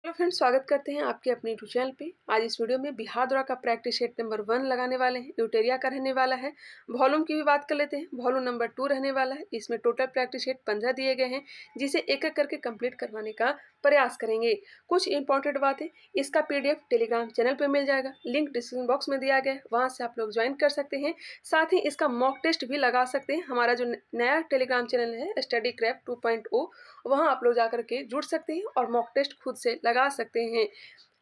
Hello friends, स्वागत करते हैं आपके अपने यूट्यूब चैनल पे। आज इस वीडियो में बिहार द्वारा का प्रैक्टिस सेट नंबर 1 लगाने वाले हैं। यूटेरिया का रहने वाला है। वॉल्यूम की भी बात कर लेते हैं। वॉल्यूम नंबर 2 रहने वाला है। इसमें टोटल प्रैक्टिस सेट 15 दिए गए हैं, जिसे एक एक करके कंप्लीट करवाने का प्रयास करेंगे। कुछ इंपॉर्टेंट बातें, इसका पीडीएफ टेलीग्राम चैनल पर मिल जाएगा, लिंक डिस्क्रिप्शन बॉक्स में दिया गया है, वहाँ से आप लोग ज्वाइन कर सकते हैं। साथ ही इसका मॉक टेस्ट भी लगा सकते हैं। हमारा जो नया टेलीग्राम चैनल है स्टडी क्रैफ्ट 2.0, वहाँ आप लोग जाकर के जुड़ सकते हैं और मॉक टेस्ट खुद से लगा सकते हैं।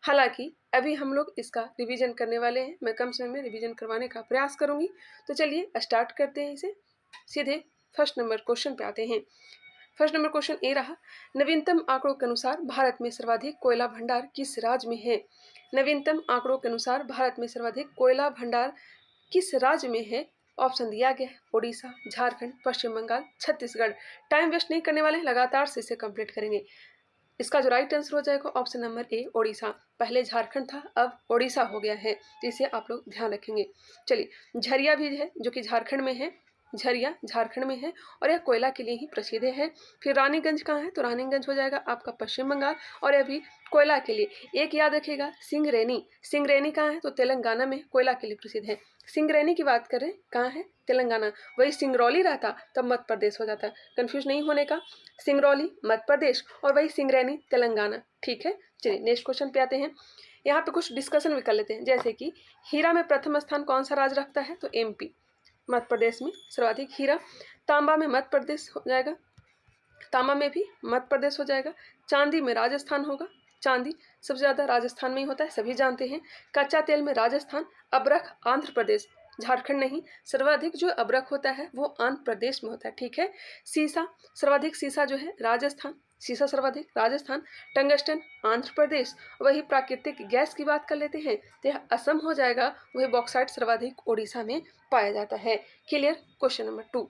हालांकि अभी हम लोग इसका रिवीजन करने वाले हैं। मैं कम समय में रिवीजन करवाने का प्रयास करूंगी। तो चलिए स्टार्ट करते हैं इसे। सीधे फर्स्ट नंबर क्वेश्चन पे आते हैं। फर्स्ट नंबर क्वेश्चन ये रहा, नवीनतम आंकड़ों के अनुसार भारत में सर्वाधिक कोयला भंडार किस राज्य में है? नवीनतम आंकड़ों के अनुसार भारत में सर्वाधिक कोयला भंडार किस राज्य में है? ऑप्शन दिया गया है ओडिशा, झारखंड, पश्चिम बंगाल, छत्तीसगढ़। टाइम वेस्ट नहीं करने वाले हैं, लगातार से इसे कंप्लीट करेंगे। इसका जो राइट आंसर हो जाएगा ऑप्शन नंबर ए ओडिशा। पहले झारखंड था, अब ओडिशा हो गया है, तो इसे आप लोग ध्यान रखेंगे। चलिए, झरिया भी है जो कि झारखंड में है। झरिया झारखंड में है और यह कोयला के लिए ही प्रसिद्ध है। फिर रानीगंज कहाँ है? तो रानीगंज हो जाएगा आपका पश्चिम बंगाल, और यह भी कोयला के लिए। एक याद रखिएगा, सिंगरेनी। सिंगरेनी कहाँ है? तो तेलंगाना में कोयला के लिए प्रसिद्ध है। सिंगरेनी की बात करें, कहाँ है? तेलंगाना। वही सिंगरौली रहता तब मध्य प्रदेश हो जाता। कंफ्यूज नहीं होने का, सिंगरौली मध्य प्रदेश और वही सिंगरैनी तेलंगाना। ठीक है, चलिए नेक्स्ट क्वेश्चन पे आते हैं। यहाँ पे कुछ डिस्कशन भी कर लेते हैं, जैसे कि हीरा में प्रथम स्थान कौन सा राज्य रखता है? तो एमपी, मध्य प्रदेश में सर्वाधिक हीरा। तांबा में मध्य प्रदेश हो जाएगा, तांबा में भी मध्य प्रदेश हो जाएगा। चांदी में राजस्थान होगा, चांदी सबसे ज़्यादा राजस्थान में ही होता है, सभी जानते हैं। कच्चा तेल में राजस्थान। अबरख आंध्र प्रदेश, झारखंड नहीं। सर्वाधिक जो अबरख होता है वो आंध्र प्रदेश में होता है। ठीक है। सीसा, सर्वाधिक सीसा जो है राजस्थान, सीसा सर्वाधिक राजस्थान। टंगस्टन आंध्र प्रदेश। वही प्राकृतिक गैस की बात कर लेते हैं तो यह असम हो जाएगा। वही बॉक्साइट सर्वाधिक उड़ीसा में पाया जाता है। क्लियर। क्वेश्चन नंबर 2,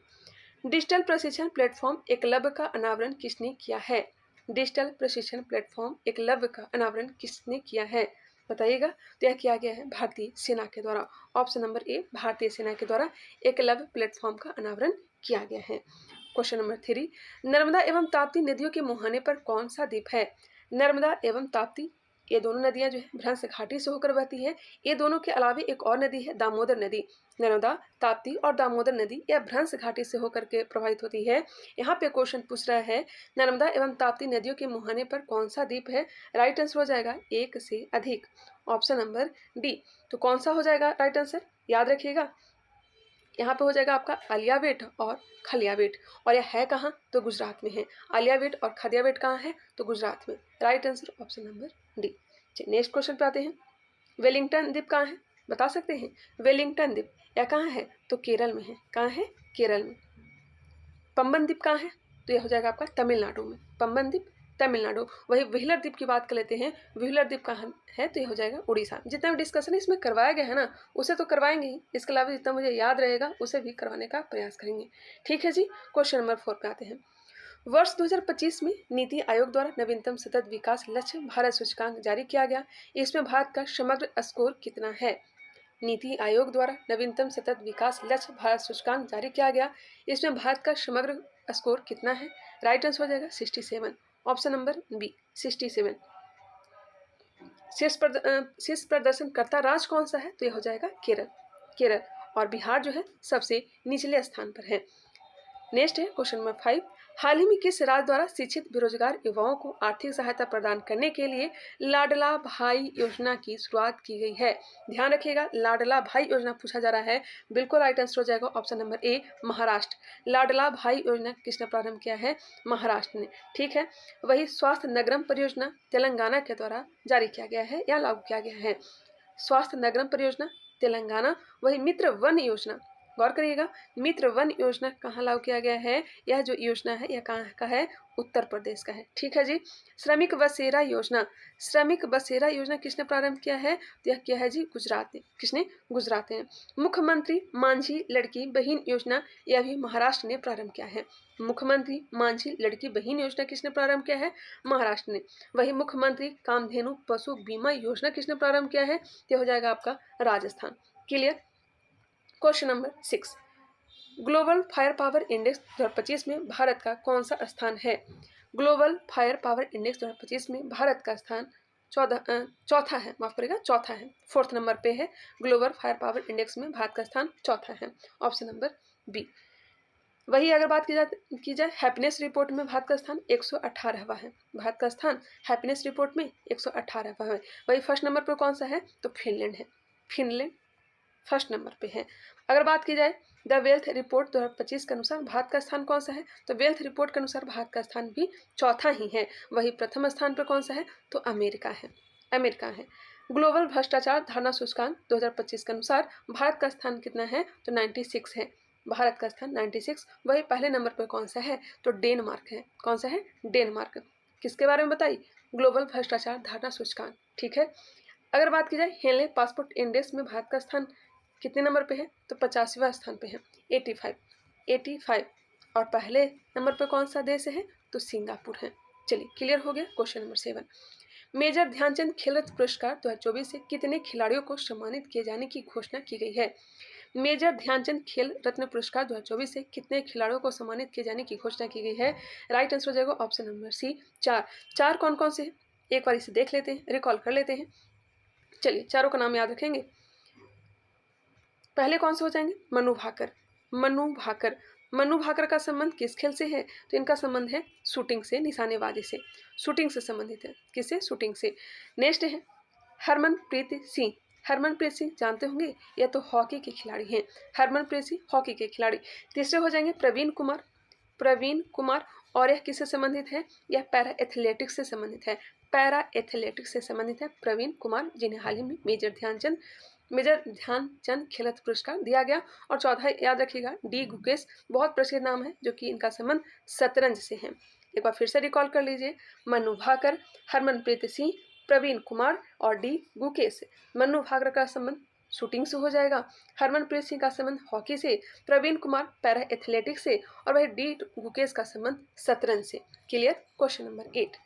डिजिटल प्रशिक्षण प्लेटफॉर्म एकलव्य का अनावरण किसने किया है? डिजिटल प्रशिक्षण प्लेटफॉर्म एकलव्य का अनावरण किसने किया है? बताइएगा। तो यह किया गया है भारतीय सेना के द्वारा। ऑप्शन नंबर ए, भारतीय सेना के द्वारा एकलव्य प्लेटफॉर्म का अनावरण किया गया है। क्वेश्चन नंबर 3, नर्मदा एवं ताप्ती नदियों के मुहाने पर कौन सा द्वीप है? नर्मदा एवं ताप्ती, ये दोनों नदियां जो है भ्रंश घाटी से होकर बहती है। ये दोनों के अलावा एक और नदी है दामोदर नदी। नर्मदा, ताप्ती और दामोदर नदी यह भ्रंश घाटी से होकर के प्रभावित होती है। यहाँ पे क्वेश्चन पूछ रहा है, नर्मदा एवं ताप्ती नदियों के मुहाने पर कौन सा द्वीप है? राइट आंसर हो जाएगा एक से अधिक, ऑप्शन नंबर डी। तो कौन सा हो जाएगा राइट आंसर? याद रखिएगा, यहाँ पे हो जाएगा आपका आलियावेट और खलियावेट। और यह है कहाँ? तो गुजरात में है। आलियावेट और खलियावेट कहाँ है? तो गुजरात में। Right answer option number D. चलिए नेक्स्ट क्वेश्चन पे आते हैं। वेलिंगटन द्वीप कहाँ है? बता सकते हैं? वेलिंगटन द्वीप यह कहाँ है? तो केरल में है। कहाँ है? केरल में। पंबन द्वीप कहाँ है? तो यह हो जाएगा आपका तमिलनाडु में। पंबन द्वीप तमिलनाडु। वही व्हीलर द्वीप की बात कर लेते हैं। व्हीलर द्वीप कहाँ है? तो यह हो जाएगा उड़ीसा। जितना भी डिस्कशन इसमें करवाया गया है ना, उसे तो करवाएंगे ही, इसके अलावा जितना मुझे याद रहेगा उसे भी करवाने का प्रयास करेंगे। ठीक है जी। क्वेश्चन नंबर 4 पे आते हैं। वर्ष 2025 में नीति आयोग द्वारा नवीनतम सतत विकास लक्ष्य भारत सूचकांक जारी किया गया। इसमें भारत का समग्र स्कोर कितना है? नीति आयोग द्वारा नवीनतम सतत विकास लक्ष्य भारत सूचकांक जारी किया गया। इसमें भारत का समग्र स्कोर कितना है? राइट आंसर हो जाएगा 67, ऑप्शन नंबर बी 67। शीर्ष प्रदर्शन करता राज्य कौन सा है? तो यह हो जाएगा केरल। केरल। और बिहार जो है सबसे निचले स्थान पर है। नेक्स्ट है क्वेश्चन नंबर 5, हाल ही में किस राज्य द्वारा शिक्षित बेरोजगार युवाओं को आर्थिक सहायता प्रदान करने के लिए लाडला भाई योजना की शुरुआत की गई है? ध्यान रखिएगा, लाडला भाई योजना पूछा जा रहा है। बिल्कुल राइट आंसर हो जाएगा ऑप्शन नंबर ए महाराष्ट्र। लाडला भाई योजना किसने प्रारंभ किया है? महाराष्ट्र ने। ठीक है। वही स्वास्थ्य नगरम परियोजना तेलंगाना के द्वारा जारी किया गया है या लागू किया गया है। स्वास्थ्य नगरम परियोजना तेलंगाना। वही मित्र वन योजना, गौर करिएगा, मित्र वन योजना कहाँ लागू किया गया है? यह जो योजना है यह कहाँ का है? उत्तर प्रदेश का है। ठीक है जी। श्रमिक बसेरा योजना, श्रमिक बसेरा योजना किसने प्रारंभ किया है? तो यह किया है जी गुजरात ने। किसने? गुजरात ने। मुख्यमंत्री मांझी लड़की बहन योजना, यह भी महाराष्ट्र ने प्रारंभ किया है। मुख्यमंत्री मांझी लड़की बहन योजना किसने प्रारंभ किया है? महाराष्ट्र ने। वही मुख्यमंत्री कामधेनु पशु बीमा योजना किसने प्रारंभ किया है? यह हो जाएगा आपका Rajasthan. Clear. Question number 6, global fire power index 2025 में भारत का कौन सा स्थान है? ग्लोबल फायर पावर इंडेक्स 2025 में भारत का स्थान चौथा है, माफ करेगा, चौथा है, 4th नंबर पे है। ग्लोबल फायर पावर इंडेक्स में भारत का स्थान चौथा है, ऑप्शन नंबर बी। वही अगर बात की जाए हैप्पीनेस रिपोर्ट में भारत का स्थान 118वां है। भारत का स्थान हैप्पीनेस रिपोर्ट में 118वां है। वही फर्स्ट नंबर पर कौन सा है, तो फिनलैंड है। फिनलैंड फर्स्ट नंबर पे है। अगर बात की जाए द वेल्थ रिपोर्ट 2025 के अनुसार भारत का स्थान कौन सा है, तो वेल्थ रिपोर्ट के अनुसार भारत का स्थान भी चौथा ही है। वही प्रथम स्थान पर कौन सा है, तो अमेरिका है। अमेरिका है। ग्लोबल भ्रष्टाचार धारणा सूचकांक 2025 के अनुसार भारत का स्थान कितना है, तो 96 है। भारत का स्थान 96। वही पहले नंबर पर कौन सा है, तो डेनमार्क है। कौन सा है, डेनमार्क। किसके बारे में बताइए, ग्लोबल भ्रष्टाचार धारणा सूचकांक, ठीक है। अगर बात की जाए हेनले पासपोर्ट इंडेक्स में भारत का स्थान कितने नंबर पे है, तो 85वां स्थान पे है, 85। और पहले नंबर पे कौन सा देश है, तो सिंगापुर है। चलिए क्लियर हो गया। क्वेश्चन नंबर 7, मेजर ध्यानचंद खेल रत्न पुरस्कार 2024 से कितने खिलाड़ियों को सम्मानित किए जाने की घोषणा की गई है। मेजर ध्यानचंद खेल रत्न पुरस्कार 2024 से कितने खिलाड़ियों को सम्मानित किए जाने की घोषणा की गई है। राइट आंसर हो जाएगा ऑप्शन नंबर सी, 4। कौन कौन से हैं, एक बार इसे देख लेते हैं, रिकॉल कर लेते हैं। चलिए चारों का नाम याद रखेंगे। पहले कौन से हो जाएंगे, मनु भाकर। मनु भाकर का संबंध किस खेल से है, तो इनका संबंध है शूटिंग से, निशानेबाजी से, शूटिंग से संबंधित है। किससे, शूटिंग से। नेक्स्ट है हरमनप्रीत सिंह। हरमनप्रीत सिंह जानते होंगे, यह तो हॉकी के खिलाड़ी हैं। हरमनप्रीत सिंह हॉकी के खिलाड़ी। तीसरे हो जाएंगे प्रवीण कुमार। और यह किससे संबंधित है, यह पैरा एथलेटिक्स से संबंधित है। पैरा एथलेटिक्स से संबंधित है प्रवीण कुमार, जिन्हें हाल ही में मेजर ध्यानचंद खेल रत्न पुरस्कार दिया गया। और चौथा याद रखिएगा डी गुकेश, बहुत प्रसिद्ध नाम है, जो कि इनका संबंध शतरंज से है। एक बार फिर से रिकॉल कर लीजिए, मनु भाकर, हरमनप्रीत सिंह, प्रवीण कुमार और डी गुकेश। मनु भाकर का संबंध शूटिंग से हो जाएगा, हरमनप्रीत सिंह का संबंध हॉकी से, प्रवीण कुमार पैरा एथलेटिक्स से और वही डी गुकेश का संबंध शतरंज से। क्लियर। क्वेश्चन नंबर 8,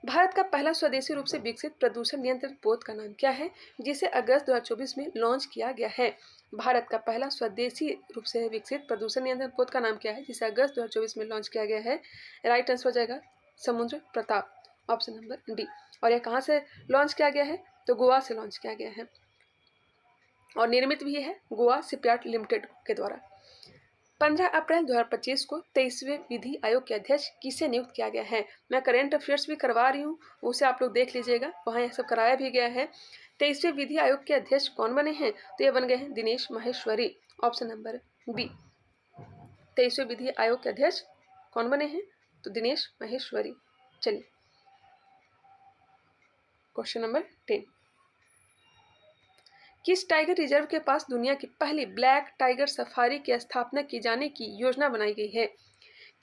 भारत का पहला स्वदेशी रूप से विकसित प्रदूषण नियंत्रण पोत का नाम क्या है, जिसे अगस्त 2024 में लॉन्च किया गया है। भारत का पहला स्वदेशी रूप से विकसित प्रदूषण नियंत्रण पोत का नाम क्या है, जिसे अगस्त 2024 में लॉन्च किया गया है। राइट आंसर हो जाएगा समुद्र प्रताप, ऑप्शन नंबर डी। और यह कहाँ से लॉन्च किया गया है, तो गोवा से लॉन्च किया गया है और निर्मित भी है गोवा शिपयार्ड लिमिटेड के द्वारा। 15 अप्रैल 2025 को 23वें विधि आयोग के अध्यक्ष किसे नियुक्त किया गया है। मैं करेंट अफेयर्स भी करवा रही हूँ, उसे आप लोग देख लीजिएगा, वहाँ यह सब कराया भी गया है। 23वें विधि आयोग के अध्यक्ष कौन बने हैं, तो ये बन गए हैं Dinesh Maheshwari, option number B. 23वें विधि आयोग के अध्यक्ष कौन बने हैं, तो दिनेश माहेश्वरी। चलिए क्वेश्चन नंबर 10, किस टाइगर रिजर्व के पास दुनिया की पहली ब्लैक टाइगर सफारी की स्थापना की जाने की योजना बनाई गई है।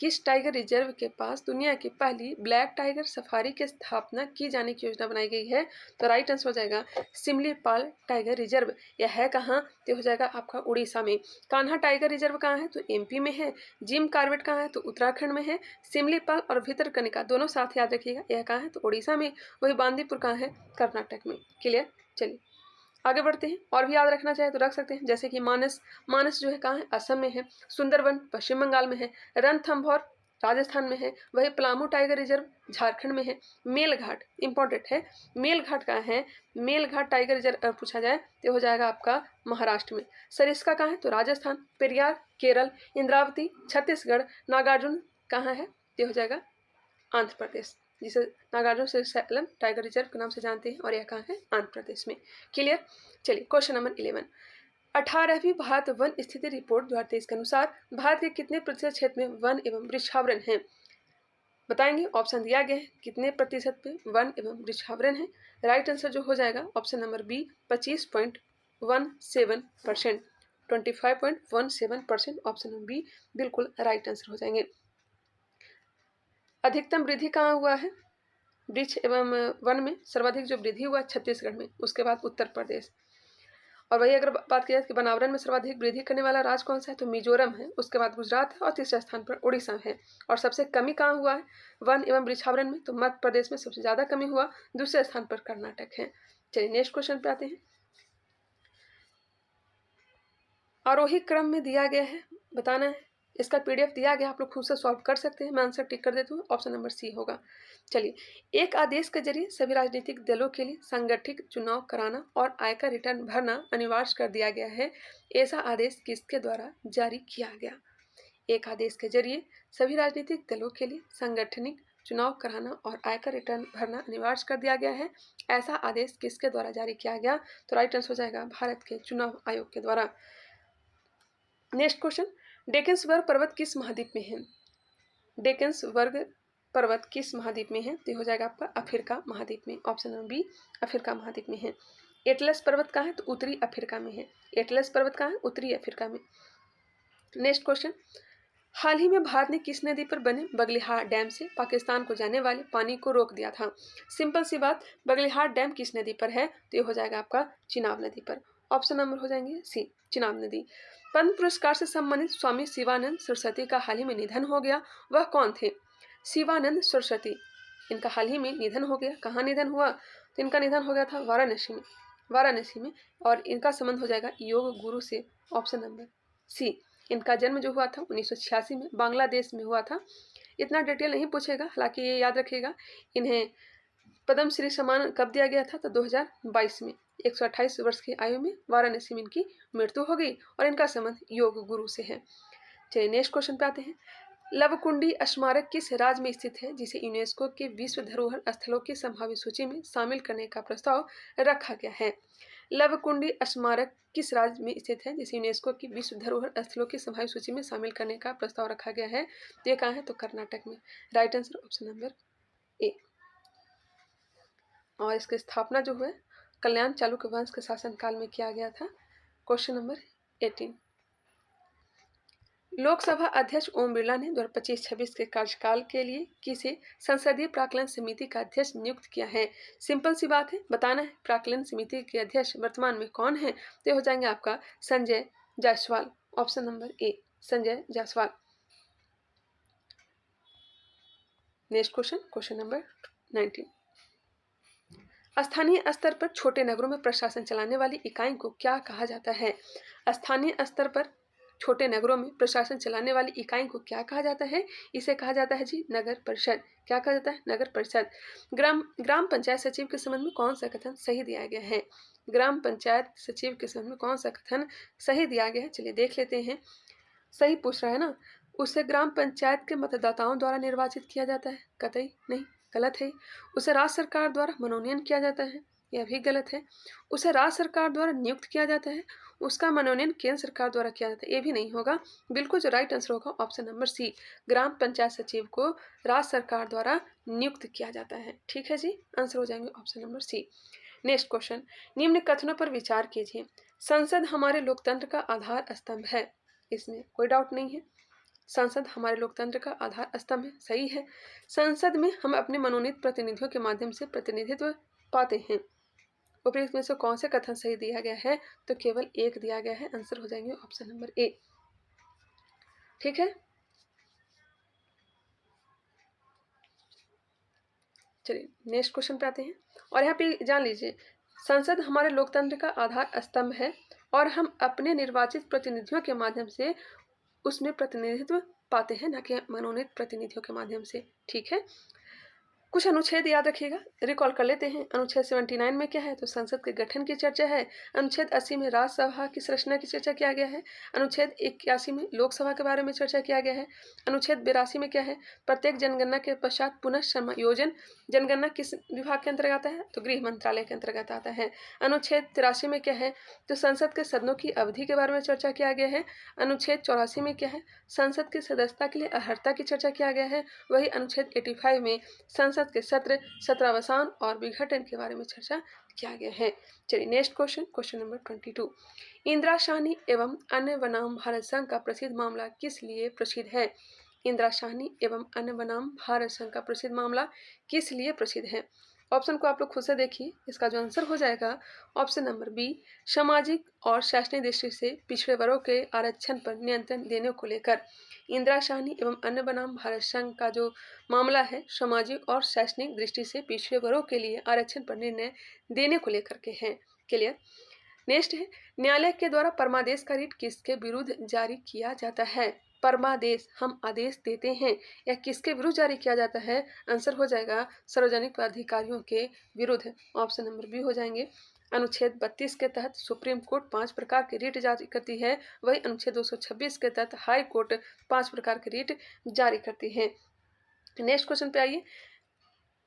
किस टाइगर रिजर्व के पास दुनिया की पहली ब्लैक टाइगर सफारी की स्थापना की जाने की योजना बनाई गई है, तो राइट आंसर हो जाएगा सिमलीपाल टाइगर रिजर्व। यह है कहाँ, तो हो जाएगा आपका उड़ीसा में। कान्हा टाइगर रिजर्व कहाँ है, तो एमपी में है। जिम कार्बेट कहाँ है, तो उत्तराखंड में है। सिमलीपाल और भितरकनिका दोनों साथ याद रखिएगा, यह कहाँ है, तो उड़ीसा में। वही बांदीपुर कहाँ है, कर्नाटक में। क्लियर। चलिए आगे बढ़ते हैं, और भी याद रखना चाहे तो रख सकते हैं, जैसे कि मानस जो है कहाँ है, असम में है। सुंदरवन पश्चिम बंगाल में है। रणथंभौर राजस्थान में है। वही पलामू टाइगर रिजर्व झारखंड में है। मेलघाट इंपॉर्टेंट है, मेलघाट कहाँ है, मेलघाट टाइगर रिजर्व पूछा जाए तो हो जाएगा आपका महाराष्ट्र में। सरिस्का कहाँ है, तो राजस्थान। पेरियार केरल। इंद्रावती छत्तीसगढ़। नागार्जुन कहाँ है, तो हो जाएगा आंध्र प्रदेश, जिसे नागार्जुन सैलम टाइगर रिजर्व के नाम से जानते हैं, और यह कहाँ है, आंध्र प्रदेश में। क्लियर। चलिए क्वेश्चन नंबर 11, 18वीं भारत वन स्थिति रिपोर्ट 2023 के अनुसार भारत के कितने प्रतिशत क्षेत्र में वन एवं वृक्षावरण है, बताएंगे। ऑप्शन दिया गया है कितने प्रतिशत पे वन एवं वृक्षावरण है। राइट आंसर जो हो जाएगा option number B, 25.17%, 25.17%, option number B बिल्कुल राइट आंसर हो जाएंगे। अधिकतम वृद्धि कहाँ हुआ है, वृक्ष एवं वन में सर्वाधिक जो वृद्धि हुआ छत्तीसगढ़ में, उसके बाद उत्तर प्रदेश। और वही अगर बात की जाए कि वनावरण में सर्वाधिक वृद्धि करने वाला राज्य कौन सा है, तो मिजोरम है। उसके बाद गुजरात है और तीसरे स्थान पर उड़ीसा है। और सबसे कमी कहाँ हुआ है वन एवं वृक्षावरण में, तो मध्य प्रदेश में सबसे ज़्यादा कमी हुआ, दूसरे स्थान पर कर्नाटक है। चलिए नेक्स्ट क्वेश्चन पे आते हैं। आरोही क्रम में दिया गया है, बताना है। इसका PDF दिया गया, आप लोग खुद से सॉल्व कर सकते हैं, मैं आंसर टिक कर देती हूँ, ऑप्शन नंबर सी होगा। चलिए, एक आदेश के जरिए सभी राजनीतिक दलों के लिए संगठित चुनाव कराना और आयकर रिटर्न भरना अनिवार्य कर दिया गया है। ऐसा आदेश किसके द्वारा जारी किया गया? एक आदेश के जरिए सभी राजनीतिक दलों के लिए संगठनिक चुनाव कराना और आयकर रिटर्न भरना अनिवार्य कर दिया गया है। ऐसा आदेश किसके द्वारा जारी किया गया? तो राइट आंसर हो जाएगा भारत के चुनाव आयोग के द्वारा। नेक्स्ट क्वेश्चन, डेक्कन वर्ग पर्वत किस महाद्वीप में है? डेक्कन वर्ग पर्वत किस महाद्वीप में है? तो हो जाएगा आपका अफ्रीका महाद्वीप में। ऑप्शन नंबर बी अफ्रीका महाद्वीप में है। एटलस पर्वत कहाँ है? तो उत्तरी अफ्रीका में है। एटलस पर्वत कहाँ है? उत्तरी अफ्रीका में। नेक्स्ट क्वेश्चन, हाल ही में भारत ने किस नदी पर बने बगलिहार डैम से पाकिस्तान को जाने वाले पानी को रोक दिया था? सिंपल सी बात, बगलिहार डैम किस नदी पर है? तो ये हो जाएगा आपका चिनाब नदी पर। ऑप्शन नंबर हो जाएंगे सी चिनाब नदी। पद्म पुरस्कार से सम्मानित स्वामी शिवानंद सरस्वती का हाल ही में निधन हो गया, वह कौन थे? शिवानंद सरस्वती, इनका हाल ही में निधन हो गया। कहाँ निधन हुआ? तो इनका निधन हो गया था वाराणसी में और इनका संबंध हो जाएगा योग गुरु से। Option number C. इनका जन्म जो हुआ था 1986 में बांग्लादेश में हुआ था। इतना डिटेल नहीं पूछेगा, हालांकि ये याद रखिएगा इन्हें पद्मश्री सम्मान कब दिया गया था? तो 2022 में 128 वर्ष की आयु में वाराणसी में इनकी मृत्यु हो गई और इनका संबंध योग गुरु से है। चलिए नेक्स्ट क्वेश्चन पे आते हैं। लवकुंडी स्मारक किस राज्य में स्थित है जिसे यूनेस्को के विश्व धरोहर स्थलों की संभावित सूची में शामिल करने का प्रस्ताव रखा गया है? लवकुंडी स्मारक किस राज्य में स्थित है जिसे यूनेस्को की विश्व धरोहर स्थलों की संभावित सूची में शामिल करने का प्रस्ताव रखा गया है? तो ये कहाँ है? तो कर्नाटक में। राइट आंसर ऑप्शन नंबर ए। और इसकी स्थापना जो है कल्याण चालुक्य वंश के शासनकाल में किया गया था। क्वेश्चन नंबर 18, लोकसभा अध्यक्ष ओम बिरला ने 2025-26 के कार्यकाल के लिए किसे संसदीय प्राक्कलन समिति का अध्यक्ष नियुक्त किया है? सिंपल सी बात है, बताना है प्राक्कलन समिति के अध्यक्ष वर्तमान में कौन है? तो हो जाएंगे आपका संजय जायसवाल। ऑप्शन नंबर ए Sanjay Jaiswal. Next question, question number 19, स्थानीय स्तर पर छोटे नगरों में प्रशासन चलाने वाली इकाई को क्या कहा जाता है? स्थानीय स्तर पर छोटे नगरों में प्रशासन चलाने वाली इकाई को क्या कहा जाता है? इसे कहा जाता है जी नगर परिषद। क्या कहा जाता है? नगर परिषद। ग्राम पंचायत सचिव के संबंध में कौन सा कथन सही दिया गया है? ग्राम पंचायत सचिव के संबंध में कौन सा कथन सही दिया गया है? चलिए देख लेते हैं। सही पूछ रहा है ना। उसे ग्राम पंचायत के मतदाताओं द्वारा निर्वाचित किया जाता है, कतई नहीं, गलत है। उसे राज्य सरकार द्वारा मनोनयन किया जाता है, यह भी गलत है। उसे राज्य सरकार द्वारा नियुक्त किया जाता है, उसका मनोनयन केंद्र सरकार द्वारा किया जाता है, ये भी नहीं होगा। बिल्कुल जो राइट आंसर होगा ऑप्शन नंबर सी, ग्राम पंचायत सचिव को राज्य सरकार द्वारा नियुक्त किया जाता है। ठीक है जी, आंसर हो जाएंगे option number C. Next question, निम्न कथनों पर विचार कीजिए। संसद हमारे लोकतंत्र का आधार स्तंभ है, इसमें कोई डाउट नहीं है। संसद हमारे लोकतंत्र का आधार स्तंभ है, सही है। संसद में हम अपने मनोनीत प्रतिनिधियों के माध्यम से प्रतिनिधित्व पाते हैं। उपयुक्त में से कौन से कथन सही दिया गया है? तो केवल एक दिया गया है, आंसर हो जाएंगे ऑप्शन नंबर ए। ठीक है, चलिए नेक्स्ट क्वेश्चन पे आते हैं। और यहाँ पे जान लीजिए, संसद हमारे लोकतंत्र का आधार स्तंभ है और हम अपने निर्वाचित प्रतिनिधियों के माध्यम से उसमें प्रतिनिधित्व पाते हैं, न कि मनोनीत प्रतिनिधियों के माध्यम से। ठीक है, कुछ अनुच्छेद याद रखिएगा, रिकॉल कर लेते हैं। अनुच्छेद 79 में क्या है? तो संसद के गठन की चर्चा है। अनुच्छेद 80 में राज्यसभा की संरचना की चर्चा किया गया है। अनुच्छेद 81 में लोकसभा के बारे में चर्चा किया गया है। अनुच्छेद 82 में क्या है? प्रत्येक जनगणना के पश्चात पुनः समायोजन। जनगणना किस विभाग के अंतर्गत आता है? तो गृह मंत्रालय के अंतर्गत आता है। अनुच्छेद 83 में क्या है? तो संसद के सदनों की अवधि के बारे में चर्चा किया गया है। अनुच्छेद 84 में क्या है? संसद की सदस्यता के लिए अर्हता की चर्चा किया गया है। वही अनुच्छेद 85 में संसद के सत्र, सत्रावसान और विघटन के बारे में चर्चा किया गया है। चलिए next question, question number 22, Indira Sahni एवं अन्य बनाम भारत संघ का प्रसिद्ध मामला किस लिए प्रसिद्ध है? इंदिरा साहनी एवं अन्य बनाम भारत संघ का प्रसिद्ध मामला किस लिए प्रसिद्ध है? ऑप्शन को आप लोग खुद से देखिए। इसका जो आंसर हो जाएगा ऑप्शन नंबर बी, सामाजिक और शैक्षणिक दृष्टि से पिछड़े वर्गों के आरक्षण पर नियंत्रण देने को लेकर। इंदिरा साहनी एवं अन्य बनाम भारत संघ का जो मामला है सामाजिक और शैक्षणिक दृष्टि से पिछड़े वर्गों के लिए आरक्षण पर निर्णय देने को लेकर के हैं। क्लियर। नेक्स्ट है, न्यायालय के द्वारा परमादेश का रिट किसके विरुद्ध जारी किया जाता है? परमादेश हम आदेश देते हैं, यह किसके विरुद्ध जारी किया जाता है? आंसर हो जाएगा सार्वजनिक अधिकारियों के विरुद्ध। ऑप्शन नंबर बी हो जाएंगे। अनुच्छेद 32 के तहत सुप्रीम कोर्ट 5 प्रकार के रिट जारी करती है, वही अनुच्छेद 226 के तहत हाई कोर्ट 5 प्रकार के रिट जारी करती है। नेक्स्ट क्वेश्चन पे आइए।